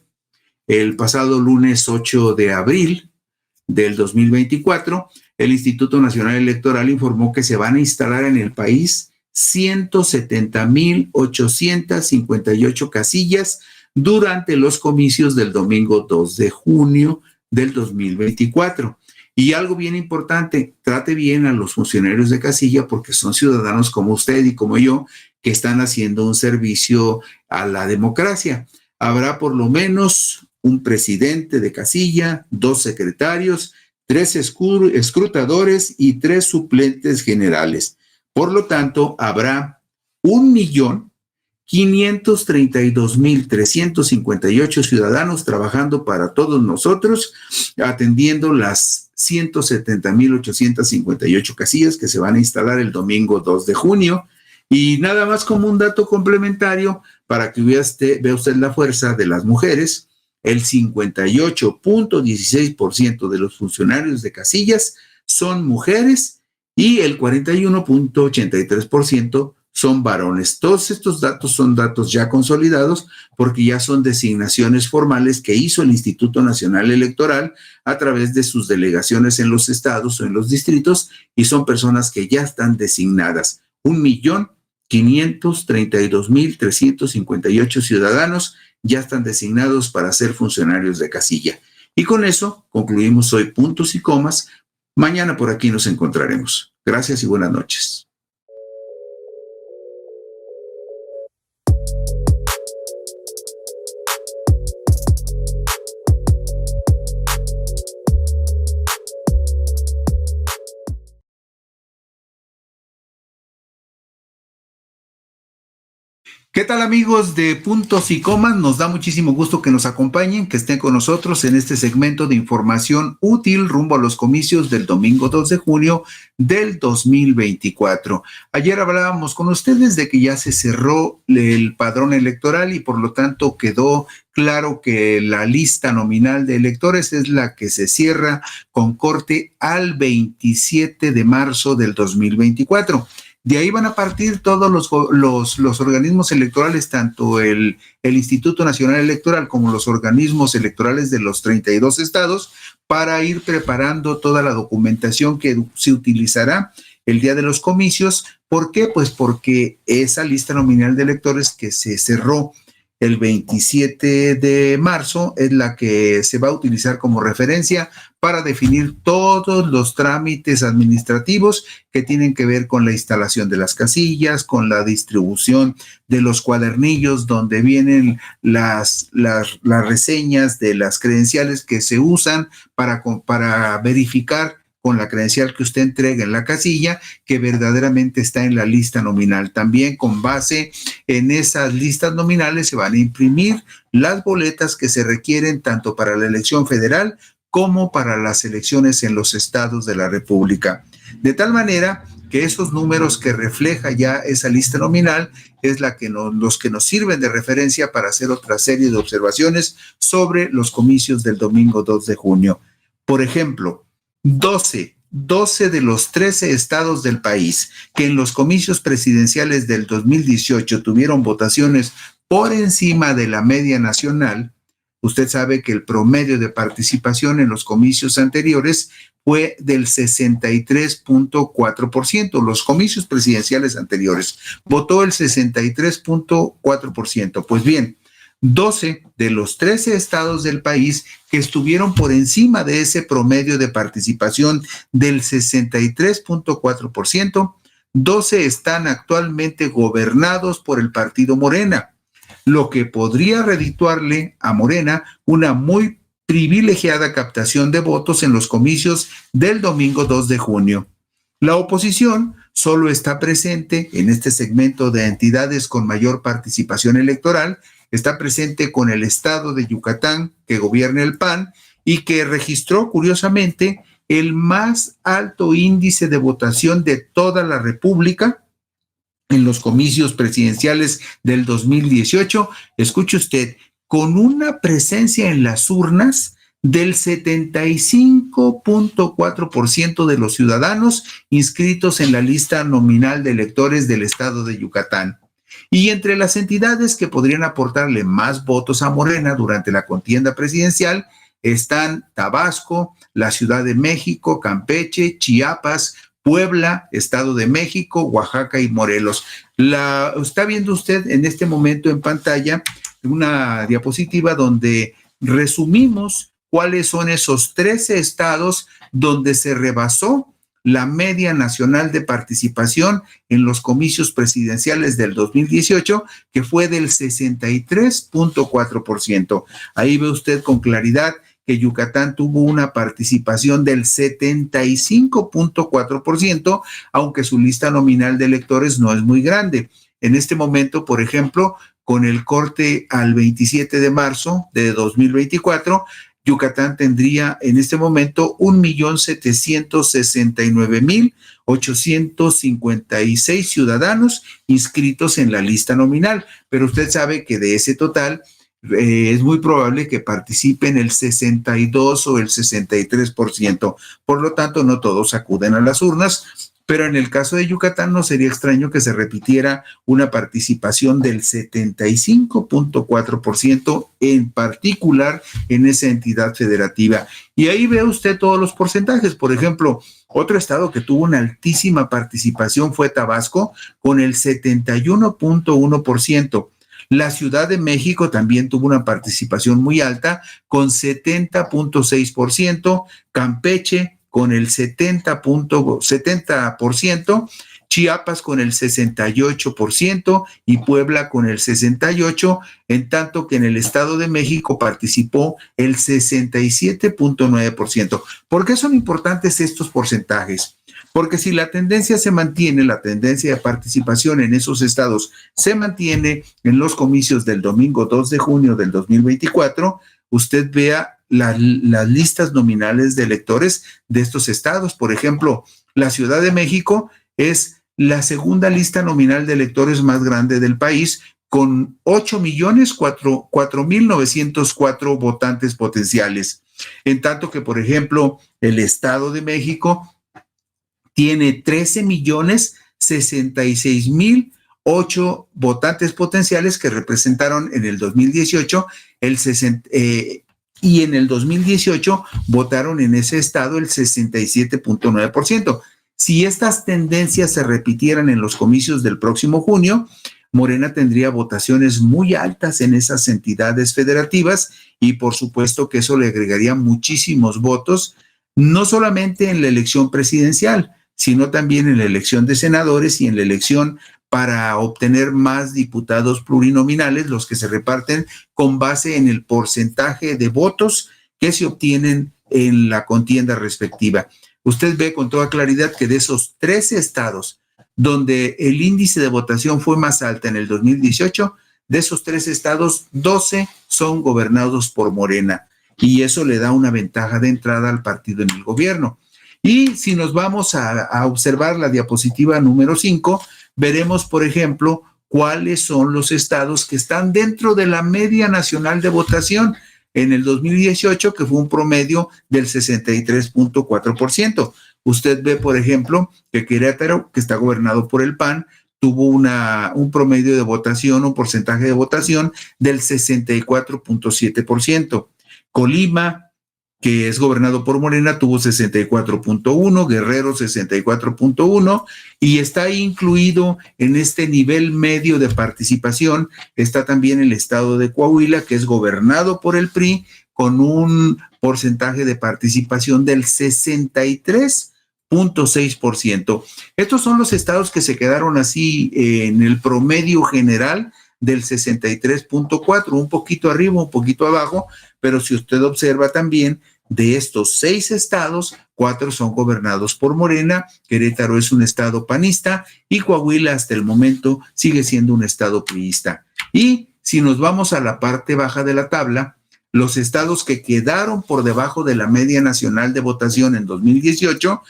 el pasado lunes 8 de abril del 2024, el Instituto Nacional Electoral informó que se van a instalar en el país 170,858 casillas durante los comicios del domingo 2 de junio del 2024. Y algo bien importante, trate bien a los funcionarios de casilla, porque son ciudadanos como usted y como yo, que están haciendo un servicio a la democracia. Habrá por lo menos un presidente de casilla, 2 secretarios, 3 escrutadores y 3 suplentes generales. Por lo tanto, habrá 1,532,358 ciudadanos trabajando para todos nosotros, atendiendo las 170,858 casillas que se van a instalar el domingo 2 de junio. Y nada más como un dato complementario, para que vea usted la fuerza de las mujeres: el 58,16% de los funcionarios de casillas son mujeres y el 41,83% son varones. Todos estos datos son datos ya consolidados, porque ya son designaciones formales que hizo el Instituto Nacional Electoral a través de sus delegaciones en los estados o en los distritos, y son personas que ya están designadas. 1,532,358 ciudadanos ya están designados para ser funcionarios de casilla. Y con eso concluimos hoy Puntos y Comas. Mañana por aquí nos encontraremos. Gracias y buenas noches. ¿Qué tal, amigos de Puntos y Comas? Nos da muchísimo gusto que nos acompañen, que estén con nosotros en este segmento de información útil rumbo a los comicios del domingo 2 de junio del 2024. Ayer hablábamos con ustedes de que ya se cerró el padrón electoral y por lo tanto quedó claro que la lista nominal de electores es la que se cierra con corte al 27 de marzo del 2024. De ahí van a partir todos los organismos electorales, tanto el Instituto Nacional Electoral como los organismos electorales de los 32 estados, para ir preparando toda la documentación que se utilizará el día de los comicios. ¿Por qué? Pues porque esa lista nominal de electores que se cerró el 27 de marzo es la que se va a utilizar como referencia para definir todos los trámites administrativos que tienen que ver con la instalación de las casillas, con la distribución de los cuadernillos donde vienen las reseñas de las credenciales que se usan para verificar con la credencial que usted entrega en la casilla que verdaderamente está en la lista nominal. También con base en esas listas nominales se van a imprimir las boletas que se requieren tanto para la elección federal como para las elecciones en los estados de la República. De tal manera que esos números que refleja ya esa lista nominal es los que nos sirven de referencia para hacer otra serie de observaciones sobre los comicios del domingo 2 de junio. Por ejemplo, 12 de los 13 estados del país que en los comicios presidenciales del 2018 tuvieron votaciones por encima de la media nacional. Usted sabe que el promedio de participación en los comicios anteriores fue del 63,4%. Los comicios presidenciales anteriores votó el 63,4%. Pues bien, 12 de los 13 estados del país que estuvieron por encima de ese promedio de participación del 63,4%, 12 están actualmente gobernados por el partido Morena. lo que podría redituarle a Morena una muy privilegiada captación de votos en los comicios del domingo 2 de junio. La oposición solo está presente en este segmento de entidades con mayor participación electoral, está presente con el estado de Yucatán, que gobierna el PAN, y que registró, curiosamente, el más alto índice de votación de toda la República en los comicios presidenciales del 2018. Escuche usted, con una presencia en las urnas del 75.4% de los ciudadanos inscritos en la lista nominal de electores del estado de Yucatán. Y entre las entidades que podrían aportarle más votos a Morena durante la contienda presidencial están Tabasco, la Ciudad de México, Campeche, Chiapas, Puebla, Estado de México, Oaxaca y Morelos. Está viendo usted en este momento en pantalla una diapositiva donde resumimos cuáles son esos 13 estados donde se rebasó la media nacional de participación en los comicios presidenciales del 2018, que fue del 63.4%. Ahí ve usted con claridad que Yucatán tuvo una participación del 75.4%, aunque su lista nominal de electores no es muy grande. En este momento, por ejemplo, con el corte al 27 de marzo de 2024, Yucatán tendría en este momento 1.769.856 ciudadanos inscritos en la lista nominal, pero usted sabe que de ese total es muy probable que participen el 62 o el 63%. Por lo tanto, no todos acuden a las urnas, pero en el caso de Yucatán no sería extraño que se repitiera una participación del 75.4% en particular en esa entidad federativa. Y ahí ve usted todos los porcentajes. Por ejemplo, otro estado que tuvo una altísima participación fue Tabasco, con el 71.1%. La Ciudad de México también tuvo una participación muy alta, con 70.6%, Campeche con el 70%, Chiapas con el 68% y Puebla con el 68%, en tanto que en el Estado de México participó el 67.9%. ¿Por qué son importantes estos porcentajes? Porque si la tendencia se mantiene, la tendencia de participación en esos estados se mantiene en los comicios del domingo 2 de junio del 2024, usted vea las listas nominales de electores de estos estados. Por ejemplo, la Ciudad de México es la segunda lista nominal de electores más grande del país, con 8.4.904 votantes potenciales. En tanto que, por ejemplo, el Estado de México tiene 13.066.008 votantes potenciales que representaron en el 2018 y en el 2018 votaron en ese estado el 67.9%. Si estas tendencias se repitieran en los comicios del próximo junio, Morena tendría votaciones muy altas en esas entidades federativas y por supuesto que eso le agregaría muchísimos votos, no solamente en la elección presidencial, sino también en la elección de senadores y en la elección para obtener más diputados plurinominales, los que se reparten con base en el porcentaje de votos que se obtienen en la contienda respectiva. Usted ve con toda claridad que de esos 13 estados donde el índice de votación fue más alta en el 2018, de esos 13 estados, 12 son gobernados por Morena, y eso le da una ventaja de entrada al partido en el gobierno. Y si nos vamos a observar la diapositiva número 5, veremos, por ejemplo, cuáles son los estados que están dentro de la media nacional de votación en el 2018, que fue un promedio del 63.4%. Usted ve, por ejemplo, que Querétaro, que está gobernado por el PAN, tuvo un promedio de votación, un porcentaje de votación del 64.7%. Colima, que es gobernado por Morena, tuvo 64.1%, Guerrero 64.1%, y está ahí incluido en este nivel medio de participación, está también el estado de Coahuila, que es gobernado por el PRI, con un porcentaje de participación del 63.6%. Estos son los estados que se quedaron así en el promedio general del 63.4, un poquito arriba, un poquito abajo, pero si usted observa también, de estos 6 estados, 4 son gobernados por Morena, Querétaro es un estado panista y Coahuila hasta el momento sigue siendo un estado priista. Y si nos vamos a la parte baja de la tabla, los estados que quedaron por debajo de la media nacional de votación en 2018,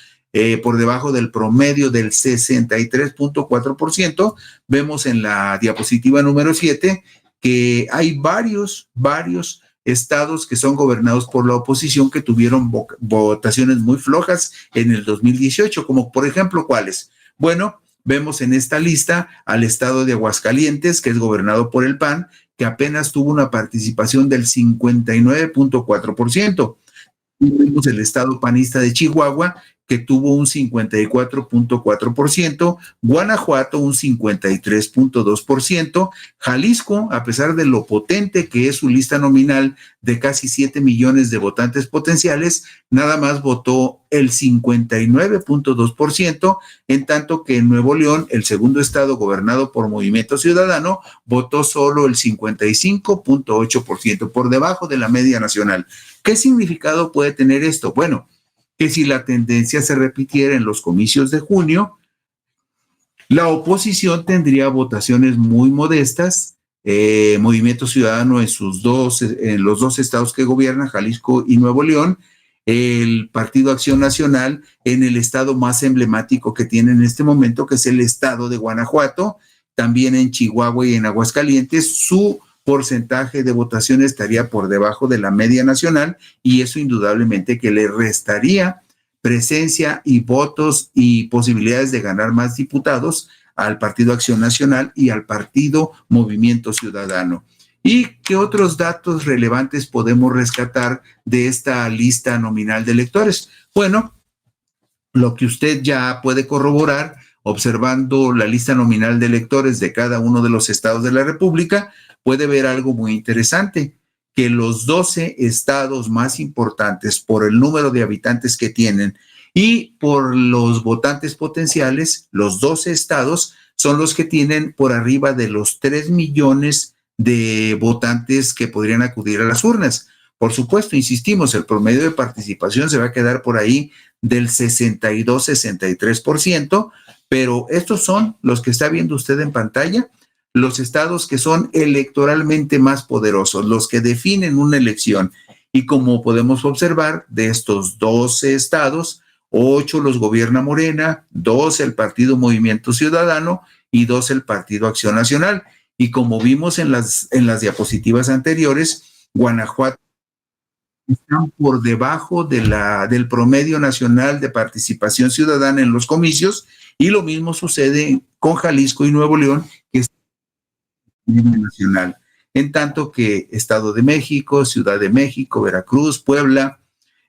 por debajo del promedio del 63.4%, vemos en la diapositiva número 7 que hay varios estados que son gobernados por la oposición que tuvieron votaciones muy flojas en el 2018, como por ejemplo, ¿cuáles? Bueno, vemos en esta lista al estado de Aguascalientes, que es gobernado por el PAN, que apenas tuvo una participación del 59.4%. Vemos el estado panista de Chihuahua, que tuvo un 54.4%, Guanajuato un 53.2%, Jalisco, a pesar de lo potente que es su lista nominal de casi 7 millones de votantes potenciales, nada más votó el 59.2%, en tanto que en Nuevo León, el segundo estado gobernado por Movimiento Ciudadano, votó solo el 55.8%, por debajo de la media nacional. ¿Qué significado puede tener esto? Bueno, que si la tendencia se repitiera en los comicios de junio, la oposición tendría votaciones muy modestas. Movimiento Ciudadano en los dos estados que gobierna, Jalisco y Nuevo León, el Partido Acción Nacional en el estado más emblemático que tiene en este momento, que es el estado de Guanajuato, también en Chihuahua y en Aguascalientes, su porcentaje de votación estaría por debajo de la media nacional y eso indudablemente que le restaría presencia y votos y posibilidades de ganar más diputados al Partido Acción Nacional y al Partido Movimiento Ciudadano. ¿Y qué otros datos relevantes podemos rescatar de esta lista nominal de electores? Bueno, lo que usted ya puede corroborar observando la lista nominal de electores de cada uno de los estados de la República, puede ver algo muy interesante, que los 12 estados más importantes por el número de habitantes que tienen y por los votantes potenciales, los 12 estados son los que tienen por arriba de los 3 millones de votantes que podrían acudir a las urnas. Por supuesto, insistimos, el promedio de participación se va a quedar por ahí del 62-63%, pero estos son los que está viendo usted en pantalla, los estados que son electoralmente más poderosos, los que definen una elección. Y como podemos observar, de estos 12 estados, 8 los gobierna Morena, 2 el Partido Movimiento Ciudadano y 2 el Partido Acción Nacional. Y como vimos en las diapositivas anteriores, Guanajuato están por debajo del promedio nacional de participación ciudadana en los comicios, y lo mismo sucede con Jalisco y Nuevo León, que es a nivel nacional. En tanto que Estado de México, Ciudad de México, Veracruz, Puebla,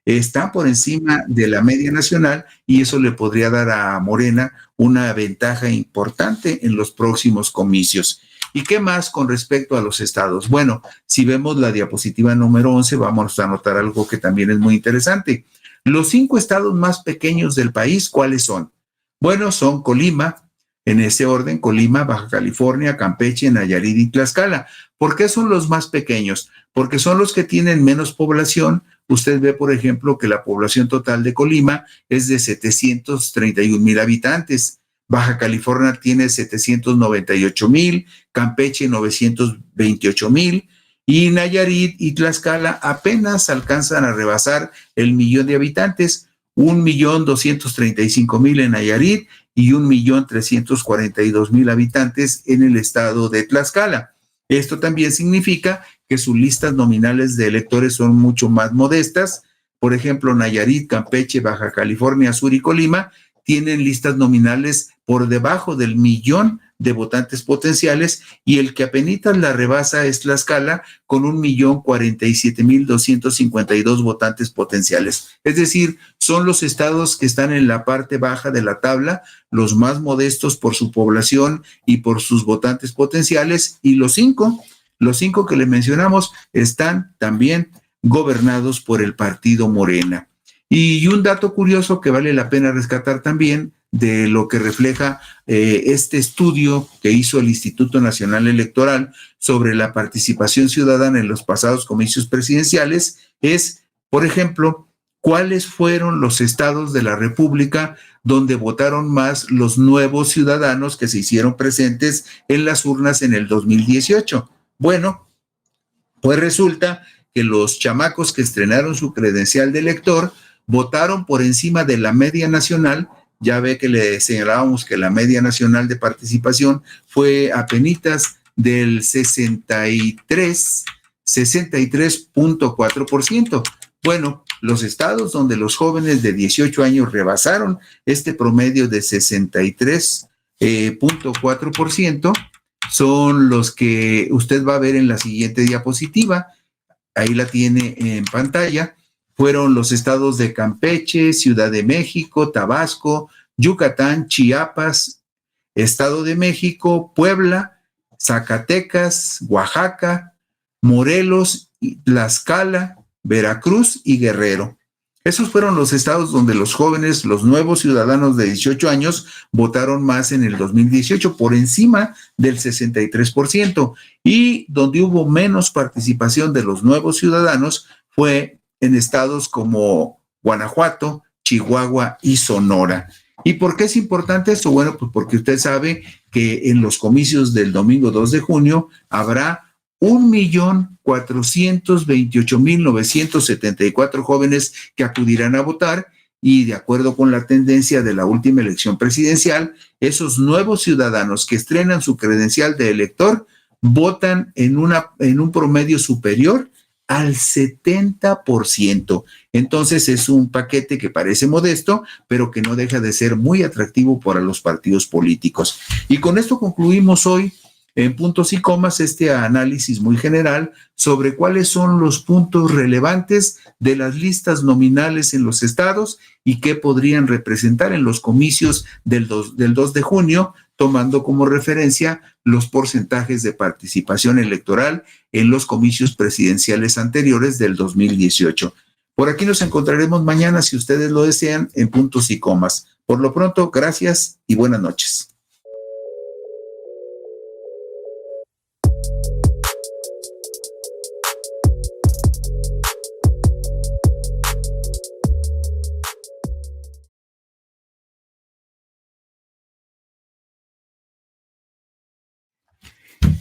están por encima de la media nacional y eso le podría dar a Morena una ventaja importante en los próximos comicios. ¿Y qué más con respecto a los estados? Bueno, si vemos la diapositiva número 11, vamos a notar algo que también es muy interesante. Los 5 estados más pequeños del país, ¿cuáles son? Bueno, son Colima, en ese orden, Colima, Baja California, Campeche, Nayarit y Tlaxcala. ¿Por qué son los más pequeños? Porque son los que tienen menos población. Usted ve, por ejemplo, que la población total de Colima es de 731,000 habitantes. Baja California tiene 798,000, Campeche 928,000 y Nayarit y Tlaxcala apenas alcanzan a rebasar el 1,000,000 de habitantes, 1,235,000 en Nayarit y 1,342,000 habitantes en el estado de Tlaxcala. Esto también significa que sus listas nominales de electores son mucho más modestas. Por ejemplo, Nayarit, Campeche, Baja California Sur y Colima tienen listas nominales por debajo del 1,000,000 de votantes potenciales y el que apenitas la rebasa es Tlaxcala con 1,047,252 votantes potenciales. Es decir, son los estados que están en la parte baja de la tabla, los más modestos por su población y por sus votantes potenciales, y los cinco que le mencionamos están también gobernados por el partido Morena. Y un dato curioso que vale la pena rescatar también de lo que refleja este estudio que hizo el Instituto Nacional Electoral sobre la participación ciudadana en los pasados comicios presidenciales es, por ejemplo, cuáles fueron los estados de la República donde votaron más los nuevos ciudadanos que se hicieron presentes en las urnas en el 2018. Bueno, pues resulta que los chamacos que estrenaron su credencial de elector votaron por encima de la media nacional. Ya ve que le señalábamos que la media nacional de participación fue apenitas del 63.4%. Bueno, los estados donde los jóvenes de 18 años rebasaron este promedio de 63.4% son los que usted va a ver en la siguiente diapositiva. Ahí la tiene en pantalla. Fueron los estados de Campeche, Ciudad de México, Tabasco, Yucatán, Chiapas, Estado de México, Puebla, Zacatecas, Oaxaca, Morelos, Tlaxcala, Veracruz y Guerrero. Esos fueron los estados donde los jóvenes, los nuevos ciudadanos de 18 años, votaron más en el 2018, por encima del 63%. Y donde hubo menos participación de los nuevos ciudadanos fue en estados como Guanajuato, Chihuahua y Sonora. ¿Y por qué es importante esto? Bueno, pues porque usted sabe que en los comicios del domingo 2 de junio habrá 1,428,974 jóvenes que acudirán a votar y de acuerdo con la tendencia de la última elección presidencial, esos nuevos ciudadanos que estrenan su credencial de elector votan en un promedio superior al 70%. Entonces es un paquete que parece modesto, pero que no deja de ser muy atractivo para los partidos políticos. Y con esto concluimos hoy en puntos y comas este análisis muy general sobre cuáles son los puntos relevantes de las listas nominales en los estados y qué podrían representar en los comicios del 2 de junio, tomando como referencia los porcentajes de participación electoral en los comicios presidenciales anteriores del 2018. Por aquí nos encontraremos mañana, si ustedes lo desean, en puntos y comas. Por lo pronto, gracias y buenas noches.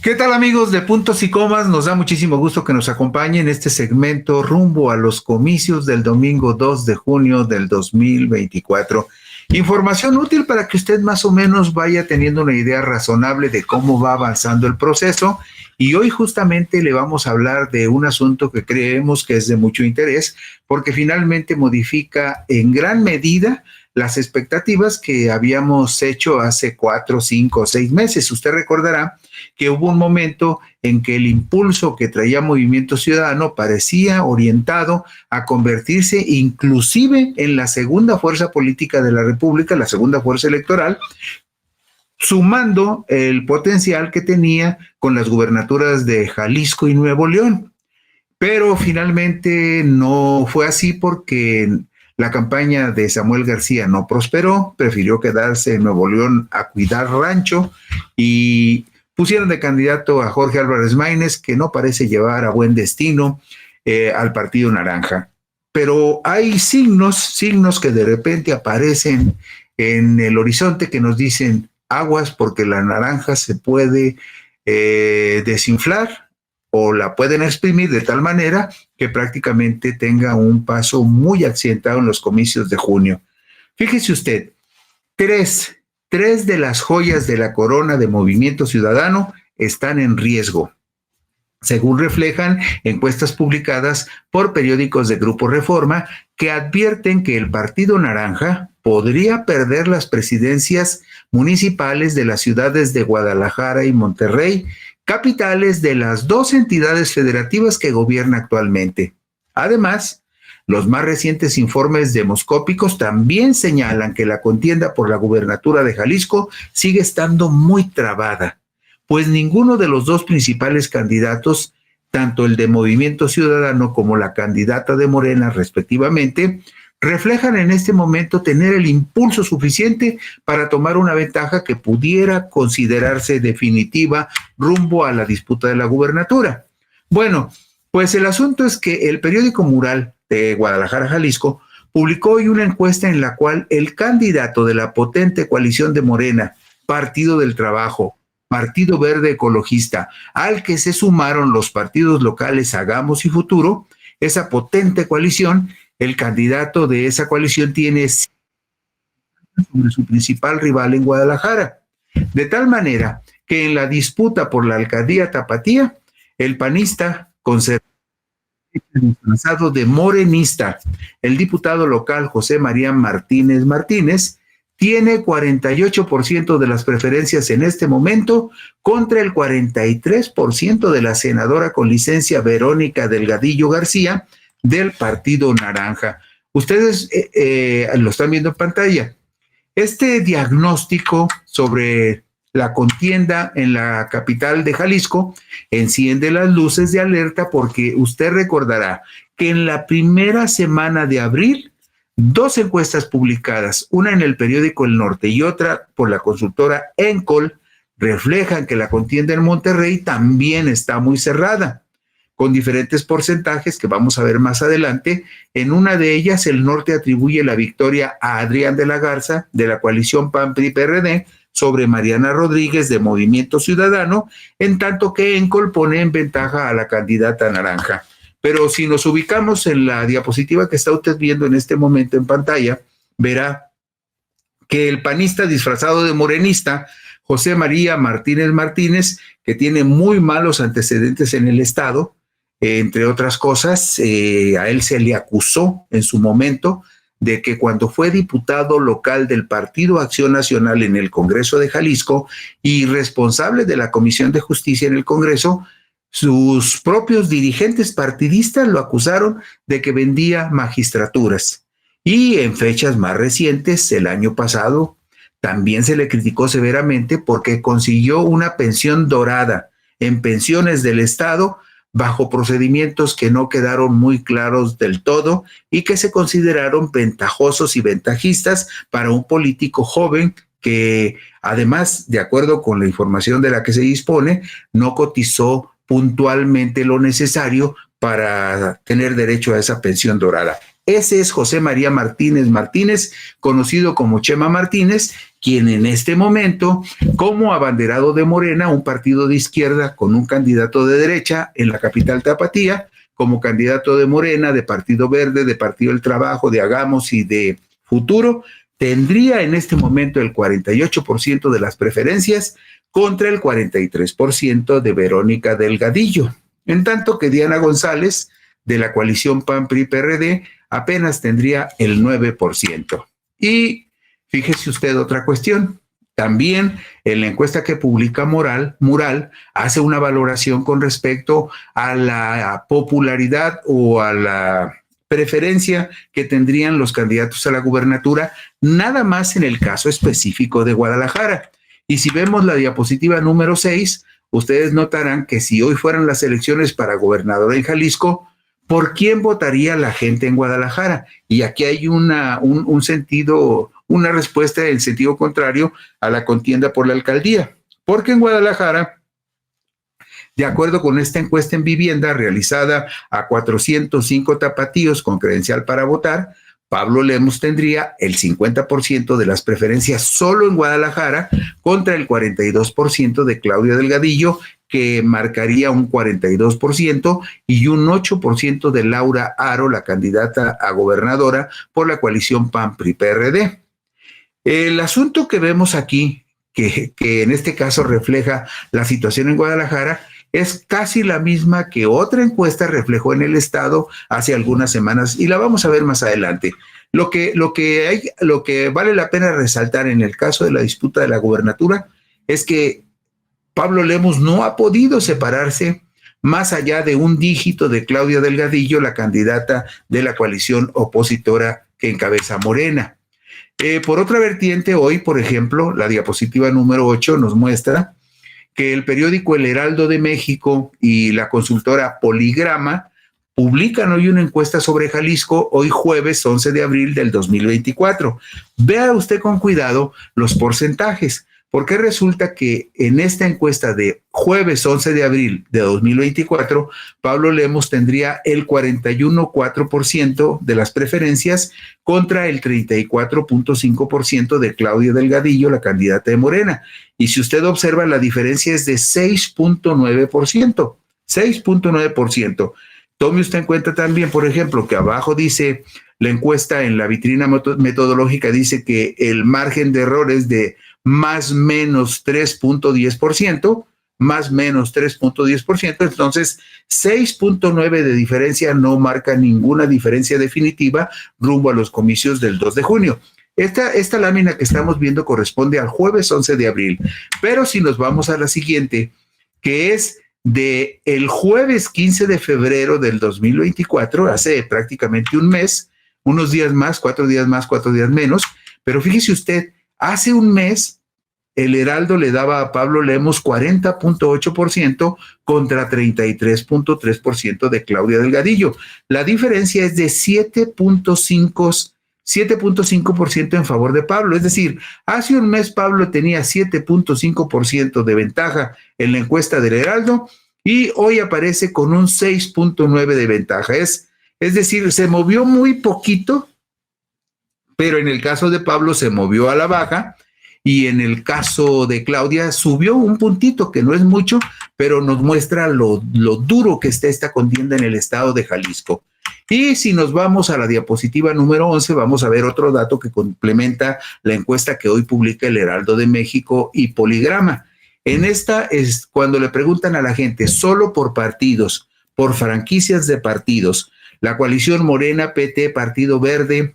¿Qué tal, amigos de Puntos y Comas? Nos da muchísimo gusto que nos acompañen en este segmento rumbo a los comicios del domingo 2 de junio del 2024. Información útil para que usted más o menos vaya teniendo una idea razonable de cómo va avanzando el proceso. Y hoy justamente le vamos a hablar de un asunto que creemos que es de mucho interés porque finalmente modifica en gran medida las expectativas que habíamos hecho hace 4, 5 o 6 meses. Usted recordará que hubo un momento en que el impulso que traía Movimiento Ciudadano parecía orientado a convertirse inclusive en la segunda fuerza política de la República, la segunda fuerza electoral, sumando el potencial que tenía con las gubernaturas de Jalisco y Nuevo León. Pero finalmente no fue así porque la campaña de Samuel García no prosperó, prefirió quedarse en Nuevo León a cuidar rancho y pusieron de candidato a Jorge Álvarez Maínez, que no parece llevar a buen destino al Partido Naranja. Pero hay signos que de repente aparecen en el horizonte que nos dicen aguas porque la naranja se puede desinflar o la pueden exprimir de tal manera que prácticamente tenga un paso muy accidentado en los comicios de junio. Fíjese usted, tres de las joyas de la corona de Movimiento Ciudadano están en riesgo, según reflejan encuestas publicadas por periódicos de Grupo Reforma que advierten que el Partido Naranja podría perder las presidencias municipales de las ciudades de Guadalajara y Monterrey, capitales de las dos entidades federativas que gobierna actualmente. Además, los más recientes informes demoscópicos también señalan que la contienda por la gubernatura de Jalisco sigue estando muy trabada, pues ninguno de los dos principales candidatos, tanto el de Movimiento Ciudadano como la candidata de Morena respectivamente, reflejan en este momento tener el impulso suficiente para tomar una ventaja que pudiera considerarse definitiva rumbo a la disputa de la gubernatura. Bueno, pues el asunto es que el periódico Mural de Guadalajara, Jalisco, publicó hoy una encuesta en la cual el candidato de la potente coalición de Morena, Partido del Trabajo, Partido Verde Ecologista, al que se sumaron los partidos locales Hagamos y Futuro, esa potente coalición, el candidato de esa coalición tiene sobre su principal rival en Guadalajara, de tal manera que en la disputa por la alcaldía Tapatía, el panista conservador disfrazado de morenista, el diputado local José María Martínez Martínez, tiene 48% de las preferencias en este momento contra el 43% de la senadora con licencia Verónica Delgadillo García del Partido Naranja. Ustedes lo están viendo en pantalla. Este diagnóstico sobre la contienda en la capital de Jalisco enciende las luces de alerta porque usted recordará que en la primera semana de abril, dos encuestas publicadas, una en el periódico El Norte y otra por la consultora Encol, reflejan que la contienda en Monterrey también está muy cerrada, con diferentes porcentajes que vamos a ver más adelante. En una de ellas, El Norte atribuye la victoria a Adrián de la Garza, de la coalición PAN-PRI-PRD, sobre Mariana Rodríguez de Movimiento Ciudadano, en tanto que Encol pone en ventaja a la candidata naranja. Pero si nos ubicamos en la diapositiva que está usted viendo en este momento en pantalla, verá que el panista disfrazado de morenista, José María Martínez Martínez, que tiene muy malos antecedentes en el estado, entre otras cosas, a él se le acusó en su momento de que cuando fue diputado local del Partido Acción Nacional en el Congreso de Jalisco y responsable de la Comisión de Justicia en el Congreso, sus propios dirigentes partidistas lo acusaron de que vendía magistraturas. Y en fechas más recientes, el año pasado, también se le criticó severamente porque consiguió una pensión dorada en pensiones del Estado bajo procedimientos que no quedaron muy claros del todo y que se consideraron ventajosos y ventajistas para un político joven que, además, de acuerdo con la información de la que se dispone, no cotizó puntualmente lo necesario para tener derecho a esa pensión dorada. Ese es José María Martínez Martínez, conocido como Chema Martínez, quien en este momento, como abanderado de Morena, un partido de izquierda con un candidato de derecha en la capital Tapatía, como candidato de Morena, de Partido Verde, de Partido del Trabajo, de Hagamos y de Futuro, tendría en este momento el 48% de las preferencias contra el 43% de Verónica Delgadillo. En tanto que Diana González, de la coalición PAN-PRI-PRD, apenas tendría el 9%. Y fíjese usted otra cuestión. También en la encuesta que publica Mural hace una valoración con respecto a la popularidad o a la preferencia que tendrían los candidatos a la gubernatura, nada más en el caso específico de Guadalajara. Y si vemos la diapositiva número 6, ustedes notarán que si hoy fueran las elecciones para gobernador en Jalisco, ¿por quién votaría la gente en Guadalajara? Y aquí hay un sentido, una respuesta en sentido contrario a la contienda por la alcaldía. Porque en Guadalajara, de acuerdo con esta encuesta en vivienda realizada a 405 tapatíos con credencial para votar, Pablo Lemos tendría el 50% de las preferencias solo en Guadalajara contra el 42% de Claudia Delgadillo, que marcaría un 42%, y un 8% de Laura Aro, la candidata a gobernadora por la coalición PAN-PRI-PRD. El asunto que vemos aquí, que en este caso refleja la situación en Guadalajara, es casi la misma que otra encuesta reflejó en el estado hace algunas semanas y la vamos a ver más adelante. Lo que vale la pena resaltar en el caso de la disputa de la gubernatura es que Pablo Lemos no ha podido separarse más allá de un dígito de Claudia Delgadillo, la candidata de la coalición opositora que encabeza Morena. Por otra vertiente, hoy, por ejemplo, la diapositiva número 8 nos muestra que el periódico El Heraldo de México y la consultora Poligrama publican hoy una encuesta sobre Jalisco, hoy jueves 11 de abril del 2024. Vea usted con cuidado los porcentajes, porque resulta que en esta encuesta de jueves 11 de abril de 2024, Pablo Lemos tendría el 41,4% de las preferencias contra el 34,5% de Claudia Delgadillo, la candidata de Morena. Y si usted observa, la diferencia es de 6,9%. 6,9%. Tome usted en cuenta también, por ejemplo, que abajo dice la encuesta en la vitrina metodológica, dice que el margen de error es de más menos 3,10%, más menos 3,10%, entonces 6,9 de diferencia no marca ninguna diferencia definitiva rumbo a los comicios del 2 de junio. Esta lámina que estamos viendo corresponde al jueves 11 de abril, pero si nos vamos a la siguiente, que es de el jueves 15 de febrero del 2024, hace prácticamente un mes, unos días más, 4 días más, 4 días menos, pero fíjese usted, hace un mes el Heraldo le daba a Pablo Lemos 40,8% contra 33,3% de Claudia Delgadillo. La diferencia es de 7,5% en favor de Pablo. Es decir, hace un mes Pablo tenía 7,5% de ventaja en la encuesta del Heraldo y hoy aparece con un 6,9% de ventaja. Es decir, se movió muy poquito, pero en el caso de Pablo se movió a la baja. Y en el caso de Claudia subió un puntito, que no es mucho, pero nos muestra lo duro que está esta contienda en el estado de Jalisco. Y si nos vamos a la diapositiva número 11, vamos a ver otro dato que complementa la encuesta que hoy publica el Heraldo de México y Poligrama. En esta es cuando le preguntan a la gente, solo por partidos, por franquicias de partidos, la coalición Morena, PT, Partido Verde,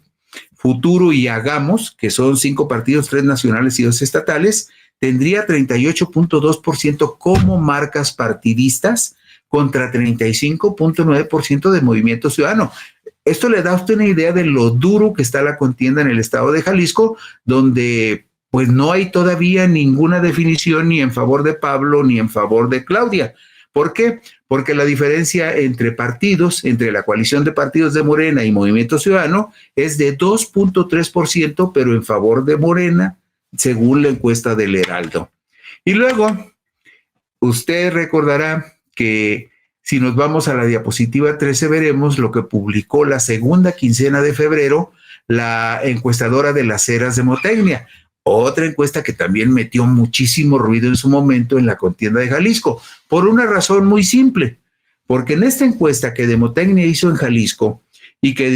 Futuro y Hagamos, que son 5 partidos, 3 nacionales y 2 estatales, tendría 38,2% como marcas partidistas contra 35,9% de Movimiento Ciudadano. Esto le da a usted una idea de lo duro que está la contienda en el estado de Jalisco, donde pues no hay todavía ninguna definición ni en favor de Pablo ni en favor de Claudia. ¿Por qué? Porque la diferencia entre partidos, entre la coalición de partidos de Morena y Movimiento Ciudadano, es de 2,3%, pero en favor de Morena, según la encuesta del Heraldo. Y luego, usted recordará que si nos vamos a la diapositiva 13, veremos lo que publicó la segunda quincena de febrero la encuestadora de las Heras de Motecnia. Otra encuesta que también metió muchísimo ruido en su momento en la contienda de Jalisco, por una razón muy simple, porque en esta encuesta que Demotecnia hizo en Jalisco y que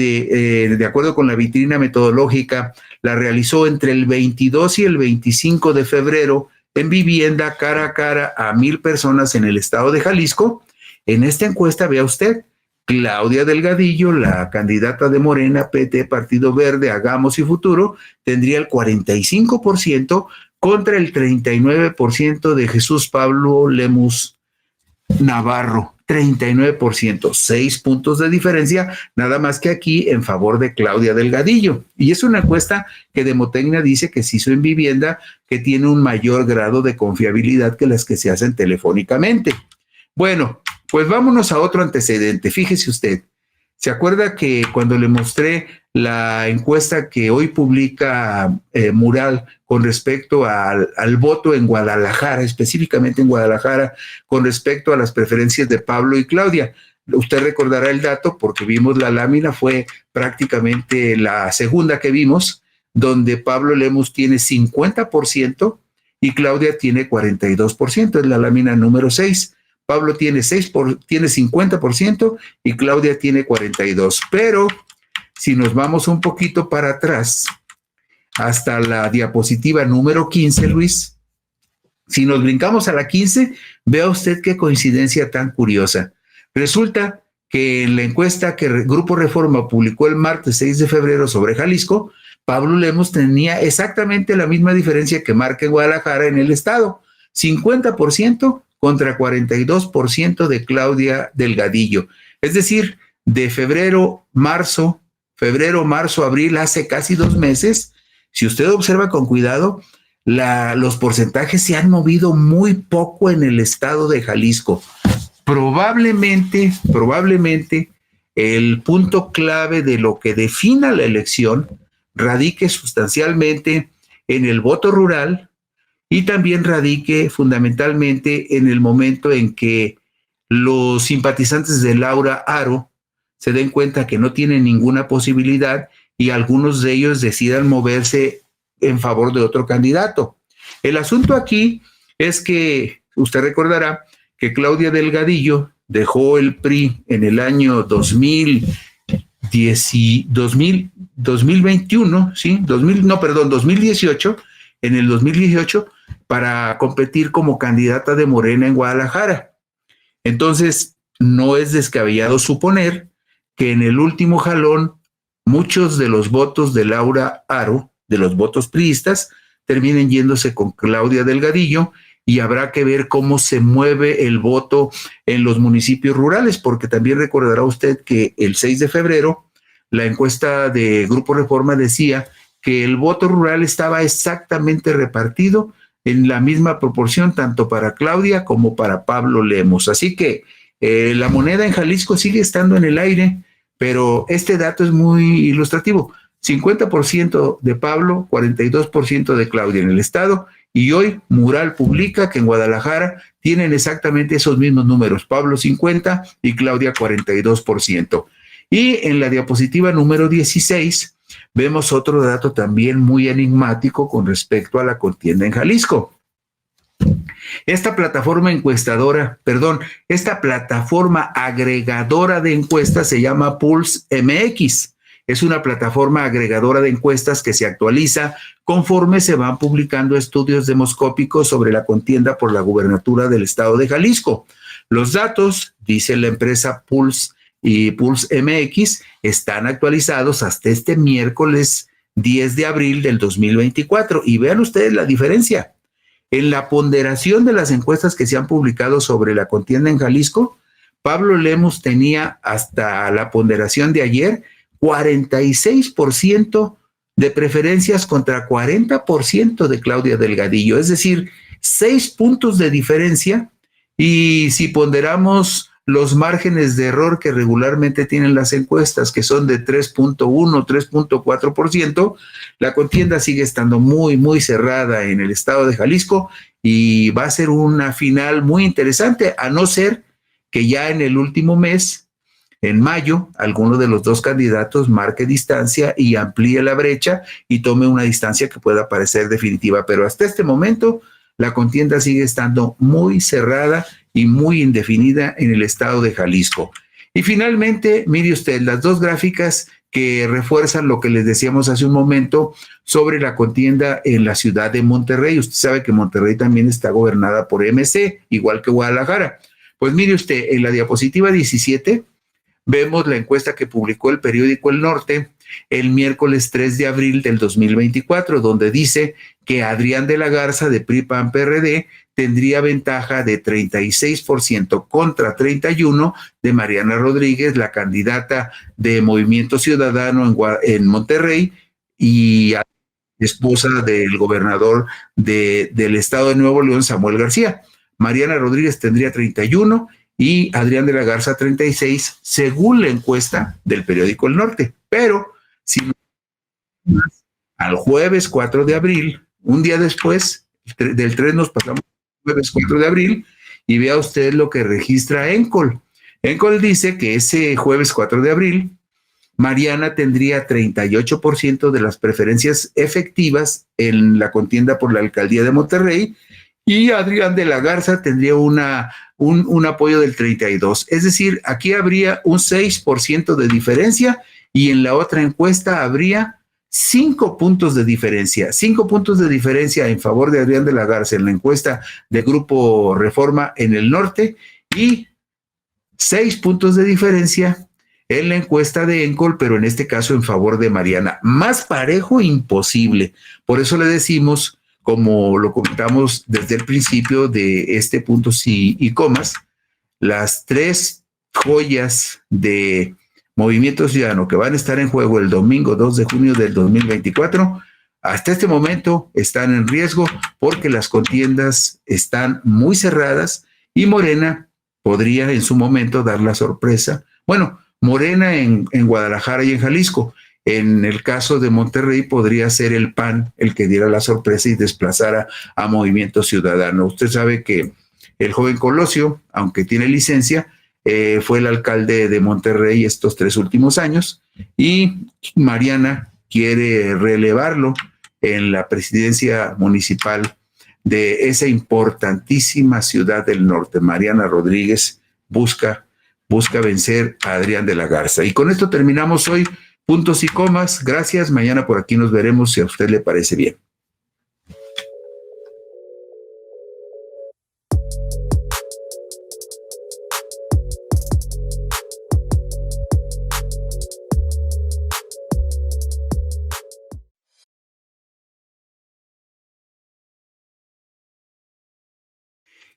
de acuerdo con la vitrina metodológica la realizó entre el 22 y el 25 de febrero en vivienda cara a cara a 1,000 personas en el estado de Jalisco, en esta encuesta, vea usted, Claudia Delgadillo, la candidata de Morena, PT, Partido Verde, Hagamos y Futuro, tendría el 45% contra el 39% de Jesús Pablo Lemus Navarro. 39%, 6 puntos de diferencia, nada más que aquí en favor de Claudia Delgadillo. Y es una encuesta que Demotecnia dice que se hizo en vivienda, que tiene un mayor grado de confiabilidad que las que se hacen telefónicamente. Bueno, pues vámonos a otro antecedente. Fíjese usted, ¿se acuerda que cuando le mostré la encuesta que hoy publica Mural con respecto al voto en Guadalajara, específicamente en Guadalajara, con respecto a las preferencias de Pablo y Claudia? Usted recordará el dato porque vimos la lámina, fue prácticamente la segunda que vimos, donde Pablo Lemos tiene 50% y Claudia tiene 42%, es la lámina número 6. Pablo tiene 50% y Claudia tiene 42%. Pero si nos vamos un poquito para atrás, hasta la diapositiva número 15, Luis, si nos brincamos a la 15, vea usted qué coincidencia tan curiosa. Resulta que en la encuesta que Grupo Reforma publicó el martes 6 de febrero sobre Jalisco, Pablo Lemos tenía exactamente la misma diferencia que marca en Guadalajara en el estado, 50% contra 42% de Claudia Delgadillo. Es decir, de febrero, marzo, abril, hace casi 2 meses, si usted observa con cuidado, los porcentajes se han movido muy poco en el estado de Jalisco. Probablemente el punto clave de lo que defina la elección radique sustancialmente en el voto rural y también radique fundamentalmente en el momento en que los simpatizantes de Laura Aro se den cuenta que no tienen ninguna posibilidad y algunos de ellos decidan moverse en favor de otro candidato. El asunto aquí es que usted recordará que Claudia Delgadillo dejó el PRI en el año 2021, ¿sí? 2018, en el 2018, para competir como candidata de Morena en Guadalajara. Entonces, no es descabellado suponer que en el último jalón muchos de los votos de Laura Aro, de los votos priistas, terminen yéndose con Claudia Delgadillo y habrá que ver cómo se mueve el voto en los municipios rurales, porque también recordará usted que el 6 de febrero la encuesta de Grupo Reforma decía que el voto rural estaba exactamente repartido en la misma proporción tanto para Claudia como para Pablo Lemos. Así que la moneda en Jalisco sigue estando en el aire, pero este dato es muy ilustrativo. 50% de Pablo, 42% de Claudia en el estado, y hoy Mural publica que en Guadalajara tienen exactamente esos mismos números, Pablo 50 y Claudia 42%. Y en la diapositiva número 16 vemos otro dato también muy enigmático con respecto a la contienda en Jalisco. Esta plataforma agregadora de encuestas se llama Pulse MX. Es una plataforma agregadora de encuestas que se actualiza conforme se van publicando estudios demoscópicos sobre la contienda por la gubernatura del estado de Jalisco. Los datos, dice la empresa Pulse y Pulse MX, están actualizados hasta este miércoles 10 de abril del 2024. Y vean ustedes la diferencia. En la ponderación de las encuestas que se han publicado sobre la contienda en Jalisco, Pablo Lemos tenía hasta la ponderación de ayer 46% de preferencias contra 40% de Claudia Delgadillo, es decir, 6 puntos de diferencia. Y si ponderamos los márgenes de error que regularmente tienen las encuestas, que son de 3.1, 3.4%, la contienda sigue estando muy, muy cerrada en el estado de Jalisco y va a ser una final muy interesante, a no ser que ya en el último mes, en mayo, alguno de los dos candidatos marque distancia y amplíe la brecha y tome una distancia que pueda parecer definitiva. Pero hasta este momento, la contienda sigue estando muy cerrada y muy indefinida en el estado de Jalisco. Y finalmente, mire usted, las dos gráficas que refuerzan lo que les decíamos hace un momento sobre la contienda en la ciudad de Monterrey. Usted sabe que Monterrey también está gobernada por MC, igual que Guadalajara. Pues mire usted, en la diapositiva 17 vemos la encuesta que publicó el periódico El Norte el miércoles 3 de abril del 2024, donde dice que Adrián de la Garza de PRI-PAN-PRD tendría ventaja de 36% contra 31% de Mariana Rodríguez, la candidata de Movimiento Ciudadano en Monterrey y esposa del gobernador del estado de Nuevo León, Samuel García. Mariana Rodríguez tendría 31% y Adrián de la Garza 36%, según la encuesta del periódico El Norte. Pero si al jueves 4 de abril, un día después, del 3 nos pasamos al jueves 4 de abril, y vea usted lo que registra Encol. Encol dice que ese jueves 4 de abril, Mariana tendría 38% de las preferencias efectivas en la contienda por la alcaldía de Monterrey, y Adrián de la Garza tendría un apoyo del 32%. Es decir, aquí habría un 6% de diferencia y en la otra encuesta habría 5 puntos de diferencia. 5 puntos de diferencia en favor de Adrián de la Garza en la encuesta de Grupo Reforma en el Norte y 6 puntos de diferencia en la encuesta de Encol, pero en este caso en favor de Mariana. Más parejo, imposible. Por eso le decimos, como lo comentamos desde el principio de este puntos y comas, las 3 joyas de Movimiento Ciudadano que van a estar en juego el domingo 2 de junio del 2024, hasta este momento están en riesgo porque las contiendas están muy cerradas y Morena podría en su momento dar la sorpresa. Bueno, Morena en Guadalajara y en Jalisco. En el caso de Monterrey podría ser el PAN el que diera la sorpresa y desplazara a Movimiento Ciudadano. Usted sabe que el joven Colosio, aunque tiene licencia, fue el alcalde de Monterrey estos 3 últimos años y Mariana quiere relevarlo en la presidencia municipal de esa importantísima ciudad del norte. Mariana Rodríguez busca vencer a Adrián de la Garza. Y con esto terminamos hoy. Puntos y comas. Gracias. Mañana por aquí nos veremos si a usted le parece bien.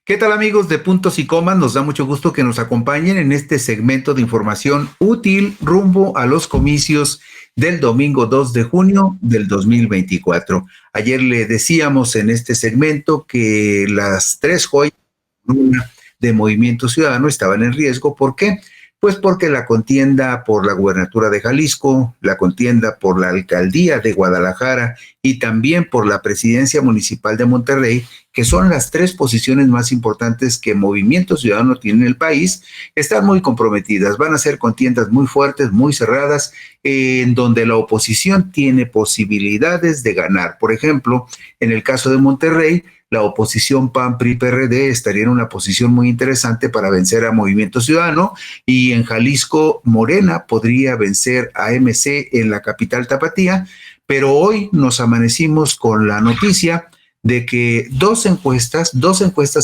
¿Qué tal, amigos de Puntos y Comas? Nos da mucho gusto que nos acompañen en este segmento de información útil rumbo a los comicios del domingo 2 de junio del 2024. Ayer le decíamos en este segmento que las 3 joyas de Movimiento Ciudadano estaban en riesgo. ¿Por qué? Pues porque la contienda por la gubernatura de Jalisco, la contienda por la alcaldía de Guadalajara y también por la presidencia municipal de Monterrey, que son las 3 posiciones más importantes que Movimiento Ciudadano tiene en el país, están muy comprometidas. Van a ser contiendas muy fuertes, muy cerradas, en donde la oposición tiene posibilidades de ganar. Por ejemplo, en el caso de Monterrey, la oposición PAN-PRI-PRD estaría en una posición muy interesante para vencer a Movimiento Ciudadano, y en Jalisco Morena podría vencer a MC en la capital tapatía, pero hoy nos amanecimos con la noticia de que dos encuestas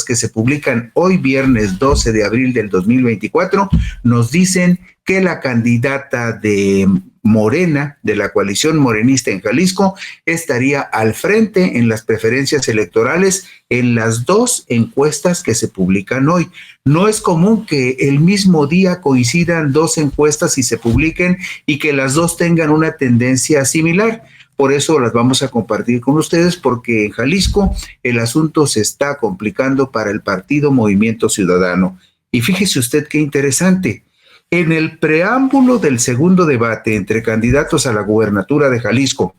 que se publican hoy viernes 12 de abril del 2024 nos dicen que la candidata de Morena, de la coalición morenista en Jalisco, estaría al frente en las preferencias electorales en las 2 encuestas que se publican hoy. No es común que el mismo día coincidan 2 encuestas y se publiquen y que las 2 tengan una tendencia similar. Por eso las vamos a compartir con ustedes, porque en Jalisco el asunto se está complicando para el partido Movimiento Ciudadano. Y fíjese usted qué interesante. En el preámbulo del segundo debate entre candidatos a la gubernatura de Jalisco,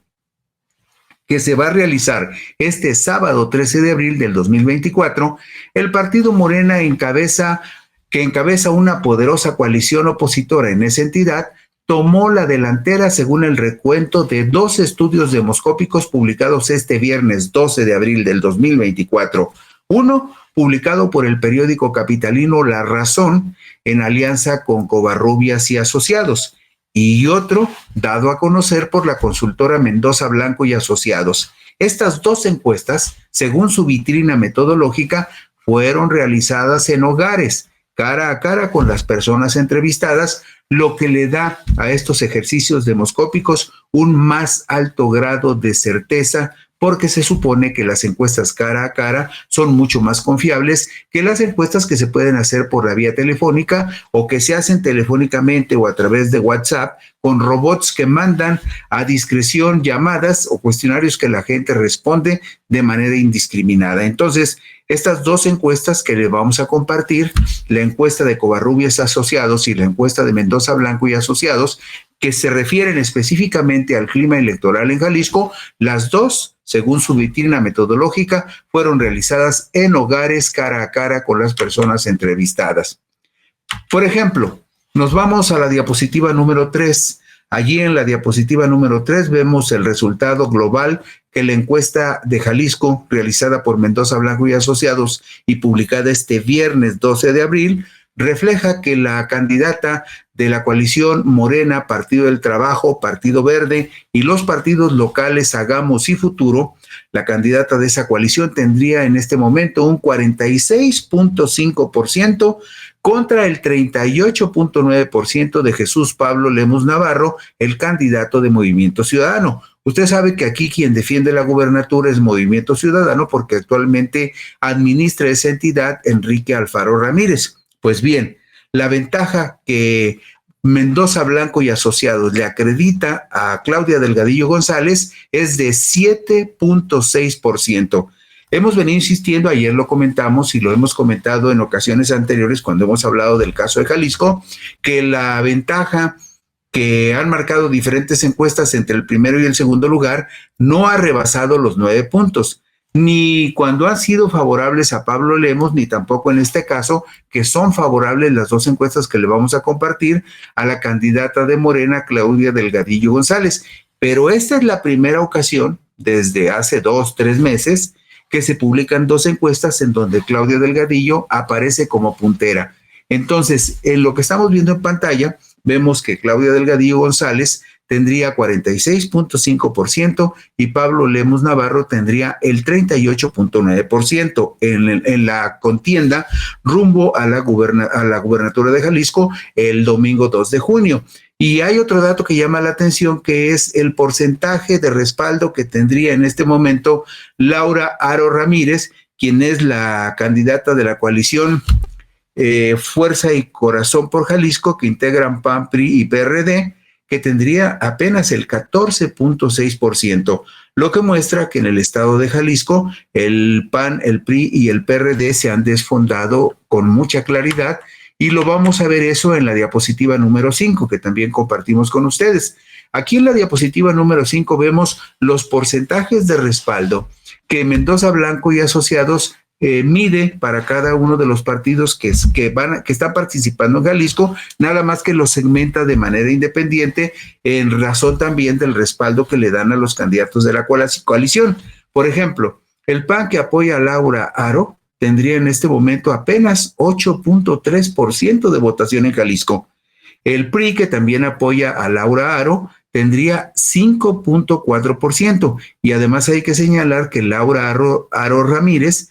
que se va a realizar este sábado 13 de abril del 2024, el partido Morena que encabeza una poderosa coalición opositora en esa entidad, tomó la delantera según el recuento de 2 estudios demoscópicos publicados este viernes 12 de abril del 2024. Uno, publicado por el periódico capitalino La Razón, en alianza con Covarrubias y Asociados, y otro dado a conocer por la consultora Mendoza Blanco y Asociados. Estas 2 encuestas, según su vitrina metodológica, fueron realizadas en hogares, cara a cara con las personas entrevistadas, lo que le da a estos ejercicios demoscópicos un más alto grado de certeza, porque se supone que las encuestas cara a cara son mucho más confiables que las encuestas que se pueden hacer por la vía telefónica o que se hacen telefónicamente o a través de WhatsApp con robots que mandan a discreción llamadas o cuestionarios que la gente responde de manera indiscriminada. Entonces, estas 2 encuestas que les vamos a compartir, la encuesta de Covarrubias Asociados y la encuesta de Mendoza Blanco y Asociados, que se refieren específicamente al clima electoral en Jalisco, las 2, según su vitrina metodológica, fueron realizadas en hogares cara a cara con las personas entrevistadas. Por ejemplo, nos vamos a la diapositiva número 3. Allí en la diapositiva número 3 vemos el resultado global que la encuesta de Jalisco, realizada por Mendoza Blanco y Asociados y publicada este viernes 12 de abril, refleja que la candidata de la coalición Morena, Partido del Trabajo, Partido Verde y los partidos locales Hagamos y Futuro, la candidata de esa coalición tendría en este momento un 46.5% contra el 38.9% de Jesús Pablo Lemus Navarro, el candidato de Movimiento Ciudadano. Usted sabe que aquí quien defiende la gubernatura es Movimiento Ciudadano, porque actualmente administra esa entidad Enrique Alfaro Ramírez. Pues bien, la ventaja que Mendoza Blanco y Asociados le acredita a Claudia Delgadillo González es de 7.6%. Hemos venido insistiendo, ayer lo comentamos y lo hemos comentado en ocasiones anteriores cuando hemos hablado del caso de Jalisco, que la ventaja que han marcado diferentes encuestas entre el primero y el segundo lugar no ha rebasado los 9 puntos, ni cuando han sido favorables a Pablo Lemos, ni tampoco en este caso, que son favorables las dos encuestas que le vamos a compartir a la candidata de Morena, Claudia Delgadillo González. Pero esta es la primera ocasión desde hace 2-3 meses que se publican dos encuestas en donde Claudia Delgadillo aparece como puntera. Entonces, en lo que estamos viendo en pantalla, vemos que Claudia Delgadillo González tendría 46.5% y Pablo Lemos Navarro tendría el 38.9% en la contienda rumbo a la gubernatura de Jalisco el domingo 2 de junio. Y hay otro dato que llama la atención, que es el porcentaje de respaldo que tendría en este momento Laura Aro Ramírez, quien es la candidata de la coalición Fuerza y Corazón por Jalisco, que integran PAN, PRI y PRD, que tendría apenas el 14.6%, lo que muestra que en el estado de Jalisco el PAN, el PRI y el PRD se han desfondado con mucha claridad, y lo vamos a ver eso en la diapositiva número 5, que también compartimos con ustedes. Aquí en la diapositiva número 5 vemos los porcentajes de respaldo que Mendoza Blanco y Asociados mide para cada uno de los partidos que están participando en Jalisco, nada más que los segmenta de manera independiente en razón también del respaldo que le dan a los candidatos de la coalición. Por ejemplo, el PAN, que apoya a Laura Aro, tendría en este momento apenas 8.3% de votación en Jalisco. El PRI, que también apoya a Laura Aro, tendría 5.4%. Y además hay que señalar que Laura Aro Ramírez,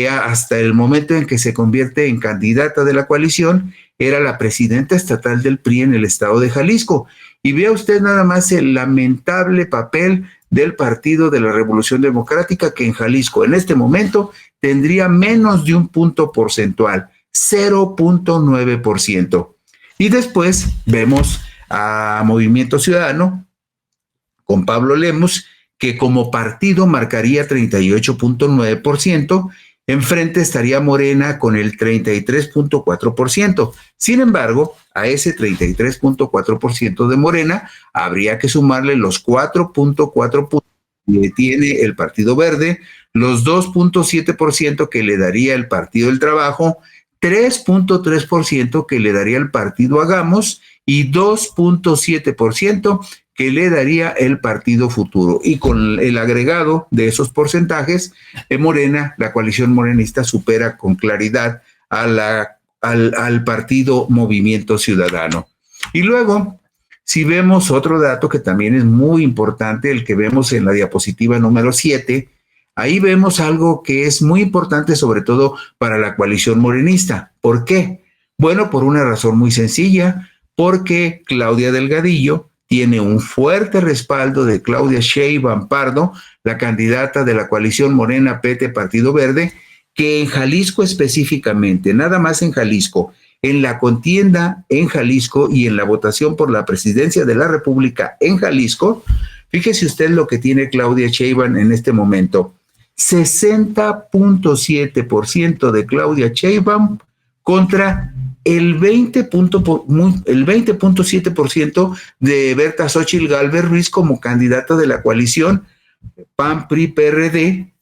hasta el momento en que se convierte en candidata de la coalición, era la presidenta estatal del PRI en el estado de Jalisco. Y vea usted nada más el lamentable papel del Partido de la Revolución Democrática, que en Jalisco en este momento tendría menos de un punto porcentual, 0.9%. Y después vemos a Movimiento Ciudadano con Pablo Lemos, que como partido marcaría 38.9%, enfrente estaría Morena con el 33.4%. Sin embargo, a ese 33.4% de Morena habría que sumarle los 4.4 puntos que tiene el Partido Verde, los 2.7% que le daría el Partido del Trabajo, 3.3% que le daría el Partido Hagamos y 2.7% que le daría el Partido Futuro. Y con el agregado de esos porcentajes, Morena, la coalición morenista, supera con claridad al partido Movimiento Ciudadano. Y luego, si vemos otro dato que también es muy importante, el que vemos en la diapositiva número 7, ahí vemos algo que es muy importante, sobre todo para la coalición morenista. ¿Por qué? Bueno, por una razón muy sencilla, porque Claudia Delgadillo tiene un fuerte respaldo de Claudia Sheinbaum Pardo, la candidata de la coalición Morena PT Partido Verde, que en Jalisco específicamente, nada más en Jalisco, en la contienda en Jalisco y en la votación por la presidencia de la República en Jalisco, fíjese usted lo que tiene Claudia Sheinbaum en este momento, 60.7% de Claudia Sheinbaum contra el 20.7% de Berta Xóchitl Gálvez Ruiz como candidata de la coalición PAN, PRI, PRD,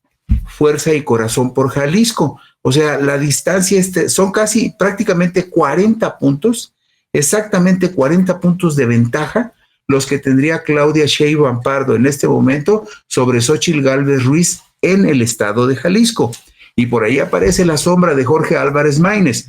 Fuerza y Corazón por Jalisco. O sea, la distancia son casi prácticamente 40 puntos, exactamente 40 puntos de ventaja los que tendría Claudia Sheinbaum Pardo en este momento sobre Xóchitl Gálvez Ruiz en el estado de Jalisco. Y por ahí aparece la sombra de Jorge Álvarez Maínez.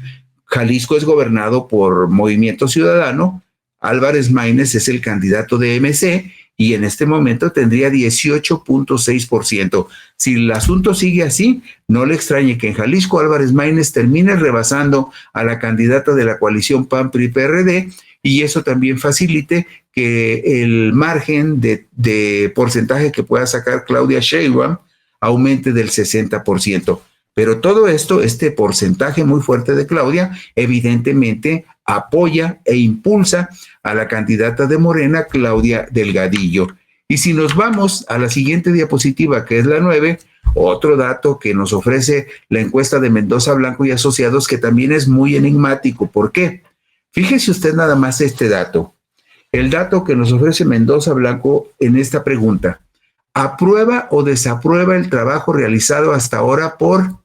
Jalisco es gobernado por Movimiento Ciudadano, Álvarez Maínez es el candidato de MC y en este momento tendría 18.6%. Si el asunto sigue así, no le extrañe que en Jalisco Álvarez Maínez termine rebasando a la candidata de la coalición PAN-PRI-PRD y eso también facilite que el margen de porcentaje que pueda sacar Claudia Sheinbaum aumente del 60%. Pero todo esto, este porcentaje muy fuerte de Claudia, evidentemente apoya e impulsa a la candidata de Morena, Claudia Delgadillo. Y si nos vamos a la siguiente diapositiva, que es la 9, Otro dato que nos ofrece la encuesta de Mendoza Blanco y Asociados, que también es muy enigmático. ¿Por qué? Fíjese usted nada más este dato. El dato que nos ofrece Mendoza Blanco en esta pregunta: ¿aprueba o desaprueba el trabajo realizado hasta ahora por?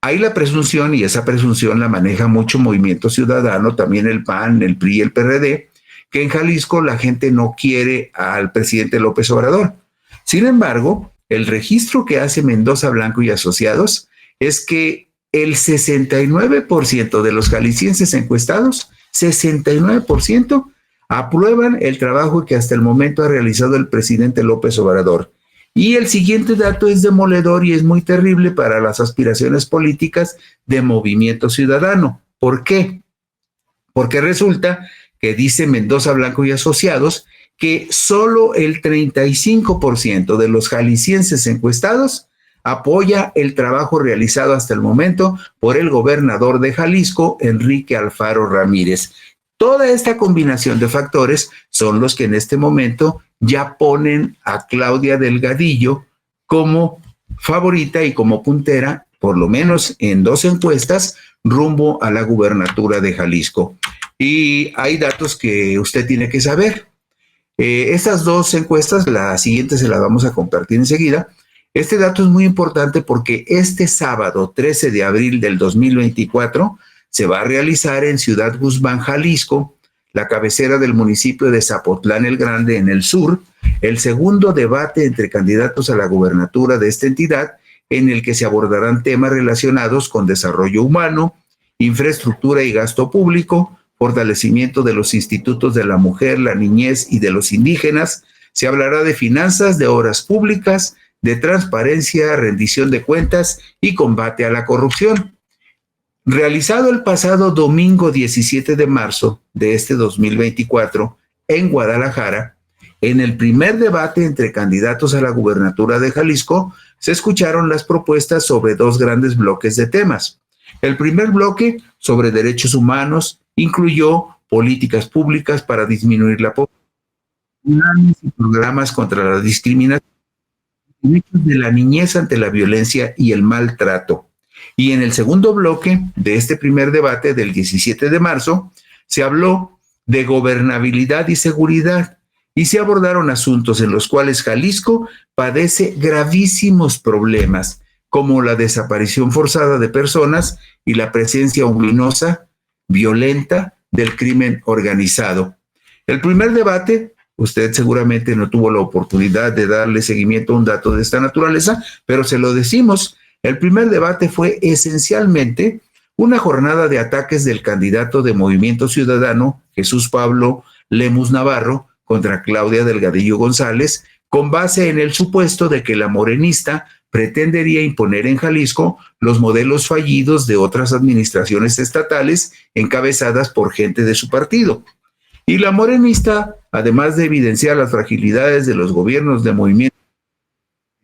Hay la presunción, y esa presunción la maneja mucho Movimiento Ciudadano, también el PAN, el PRI y el PRD, que en Jalisco la gente no quiere al presidente López Obrador. Sin embargo, el registro que hace Mendoza Blanco y Asociados es que el 69% de los jaliscienses encuestados, 69%, aprueban el trabajo que hasta el momento ha realizado el presidente López Obrador. Y el siguiente dato es demoledor y es muy terrible para las aspiraciones políticas de Movimiento Ciudadano. ¿Por qué? Porque resulta que dice Mendoza Blanco y Asociados que solo el 35% de los jaliscienses encuestados apoya el trabajo realizado hasta el momento por el gobernador de Jalisco, Enrique Alfaro Ramírez. Toda esta combinación de factores son los que en este momento ya ponen a Claudia Delgadillo como favorita y como puntera, por lo menos en 2 encuestas, rumbo a la gubernatura de Jalisco. Y hay datos que usted tiene que saber. Estas 2 encuestas, la siguiente se la vamos a compartir enseguida. Este dato es muy importante porque este sábado 13 de abril del 2024 se va a realizar en Ciudad Guzmán, Jalisco, la cabecera del municipio de Zapotlán el Grande en el sur, el segundo debate entre candidatos a la gubernatura de esta entidad, en el que se abordarán temas relacionados con desarrollo humano, infraestructura y gasto público, fortalecimiento de los institutos de la mujer, la niñez y de los indígenas. Se hablará de finanzas, de obras públicas, de transparencia, rendición de cuentas y combate a la corrupción. Realizado el pasado domingo 17 de marzo de este 2024 en Guadalajara, en el primer debate entre candidatos a la gubernatura de Jalisco, se escucharon las propuestas sobre 2 grandes bloques de temas. El primer bloque, sobre derechos humanos, incluyó políticas públicas para disminuir la pobreza y programas contra la discriminación, derechos de la niñez ante la violencia y el maltrato. Y en el segundo bloque de este primer debate del 17 de marzo, se habló de gobernabilidad y seguridad y se abordaron asuntos en los cuales Jalisco padece gravísimos problemas, como la desaparición forzada de personas y la presencia ominosa, violenta del crimen organizado. El primer debate, usted seguramente no tuvo la oportunidad de darle seguimiento a un dato de esta naturaleza, pero se lo decimos. El primer debate fue esencialmente una jornada de ataques del candidato de Movimiento Ciudadano, Jesús Pablo Lemus Navarro, contra Claudia Delgadillo González, con base en el supuesto de que la morenista pretendería imponer en Jalisco los modelos fallidos de otras administraciones estatales encabezadas por gente de su partido. Y la morenista, además de evidenciar las fragilidades de los gobiernos de Movimiento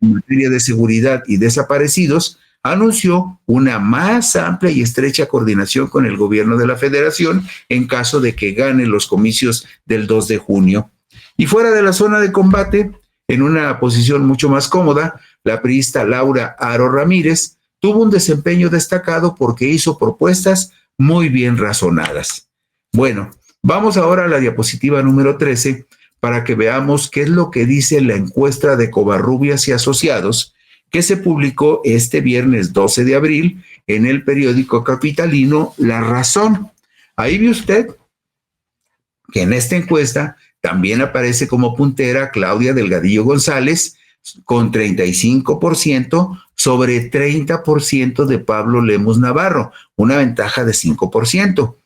en materia de seguridad y desaparecidos, anunció una más amplia y estrecha coordinación con el gobierno de la Federación en caso de que gane los comicios del 2 de junio. Y fuera de la zona de combate, en una posición mucho más cómoda, la priista Laura Haro Ramírez tuvo un desempeño destacado porque hizo propuestas muy bien razonadas. Bueno, vamos ahora a la diapositiva número 13 para que veamos qué es lo que dice la encuesta de Covarrubias y Asociados, que se publicó este viernes 12 de abril en el periódico capitalino La Razón. Ahí ve usted que en esta encuesta también aparece como puntera Claudia Delgadillo González, con 35% sobre 30% de Pablo Lemus Navarro, una ventaja de 5%.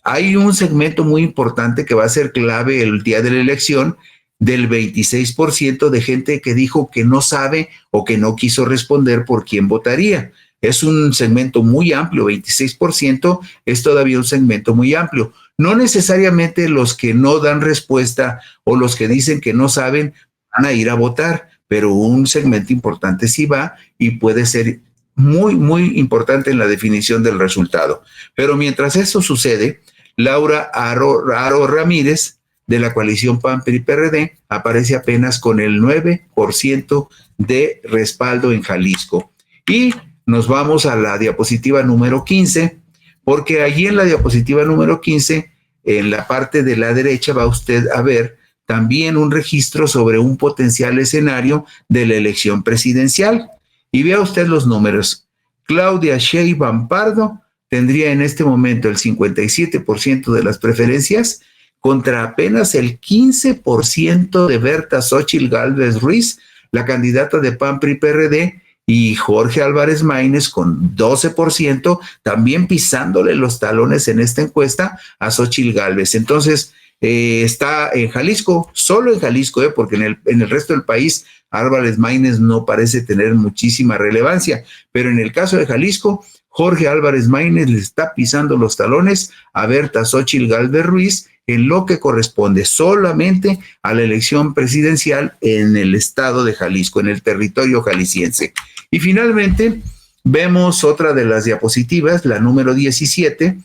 Hay un segmento muy importante que va a ser clave el día de la elección, del 26% de gente que dijo que no sabe o que no quiso responder por quién votaría. Es un segmento muy amplio, 26% es todavía un segmento muy amplio. No necesariamente los que no dan respuesta o los que dicen que no saben van a ir a votar, pero un segmento importante sí va y puede ser muy, muy importante en la definición del resultado. Pero mientras eso sucede, Laura Haro Ramírez de la coalición PAN-PRI-PRD aparece apenas con el 9% de respaldo en Jalisco. Y nos vamos a la diapositiva número 15, porque allí en la diapositiva número 15, en la parte de la derecha, va usted a ver también un registro sobre un potencial escenario de la elección presidencial. Y vea usted los números. Claudia Sheinbaum Pardo tendría en este momento el 57% de las preferencias contra apenas el 15% de Berta Xóchitl Gálvez Ruiz, la candidata de PAN-PRI-PRD, y Jorge Álvarez Maínez con 12%, también pisándole los talones en esta encuesta a Xóchitl Gálvez. Entonces, está en Jalisco, solo en Jalisco, porque en el resto del país Álvarez Maínez no parece tener muchísima relevancia, pero en el caso de Jalisco, Jorge Álvarez Maínez le está pisando los talones a Berta Xóchitl Gálvez Ruiz en lo que corresponde solamente a la elección presidencial en el estado de Jalisco, en el territorio jalisciense. Y finalmente vemos otra de las diapositivas, la número 17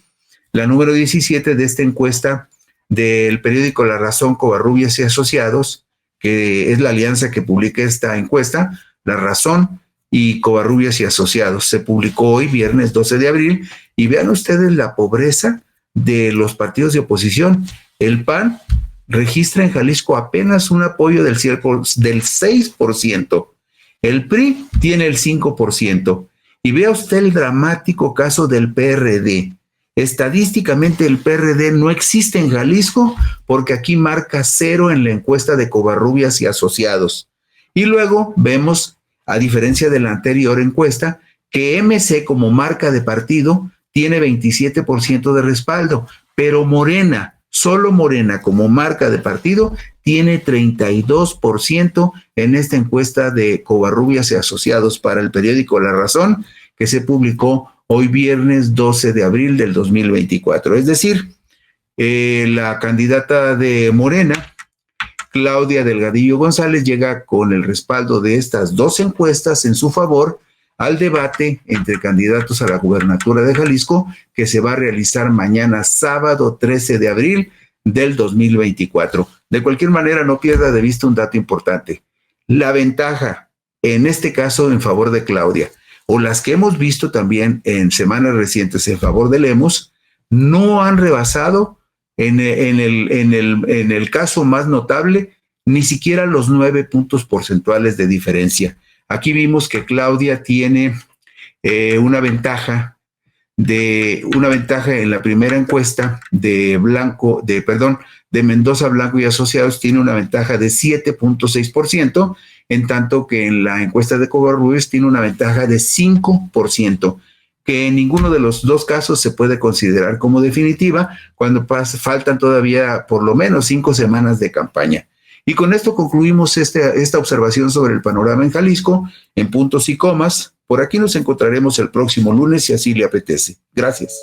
de esta encuesta del periódico La Razón, Covarrubias y Asociados, que es la alianza que publica esta encuesta, La Razón y Covarrubias y Asociados. Se publicó hoy, viernes 12 de abril, y vean ustedes la pobreza de los partidos de oposición. El PAN registra en Jalisco apenas un apoyo del 6%. El PRI tiene el 5%. Y vea usted el dramático caso del PRD. Estadísticamente el PRD no existe en Jalisco porque aquí marca 0 en la encuesta de Covarrubias y Asociados. Y luego vemos, a diferencia de la anterior encuesta, que MC como marca de partido tiene 27% de respaldo, pero Morena, solo Morena como marca de partido, tiene 32% en esta encuesta de Covarrubias y Asociados para el periódico La Razón, que se publicó hoy viernes 12 de abril del 2024. Es decir, la candidata de Morena, Claudia Delgadillo González, llega con el respaldo de estas dos encuestas en su favor al debate entre candidatos a la gubernatura de Jalisco, que se va a realizar mañana sábado 13 de abril del 2024. De cualquier manera, no pierda de vista un dato importante. La ventaja, en este caso, en favor de Claudia, o las que hemos visto también en semanas recientes en favor de Lemos, no han rebasado en el caso más notable ni siquiera los 9 puntos porcentuales de diferencia. Aquí vimos que Claudia tiene una ventaja en la primera encuesta de Mendoza Blanco y Asociados, tiene una ventaja de 7.6%, en tanto que en la encuesta de Covarrubias tiene una ventaja de 5%, que en ninguno de los dos casos se puede considerar como definitiva cuando faltan todavía por lo menos 5 semanas de campaña. Y con esto concluimos esta observación sobre el panorama en Jalisco, en puntos y comas. Por aquí nos encontraremos el próximo lunes, si así le apetece. Gracias.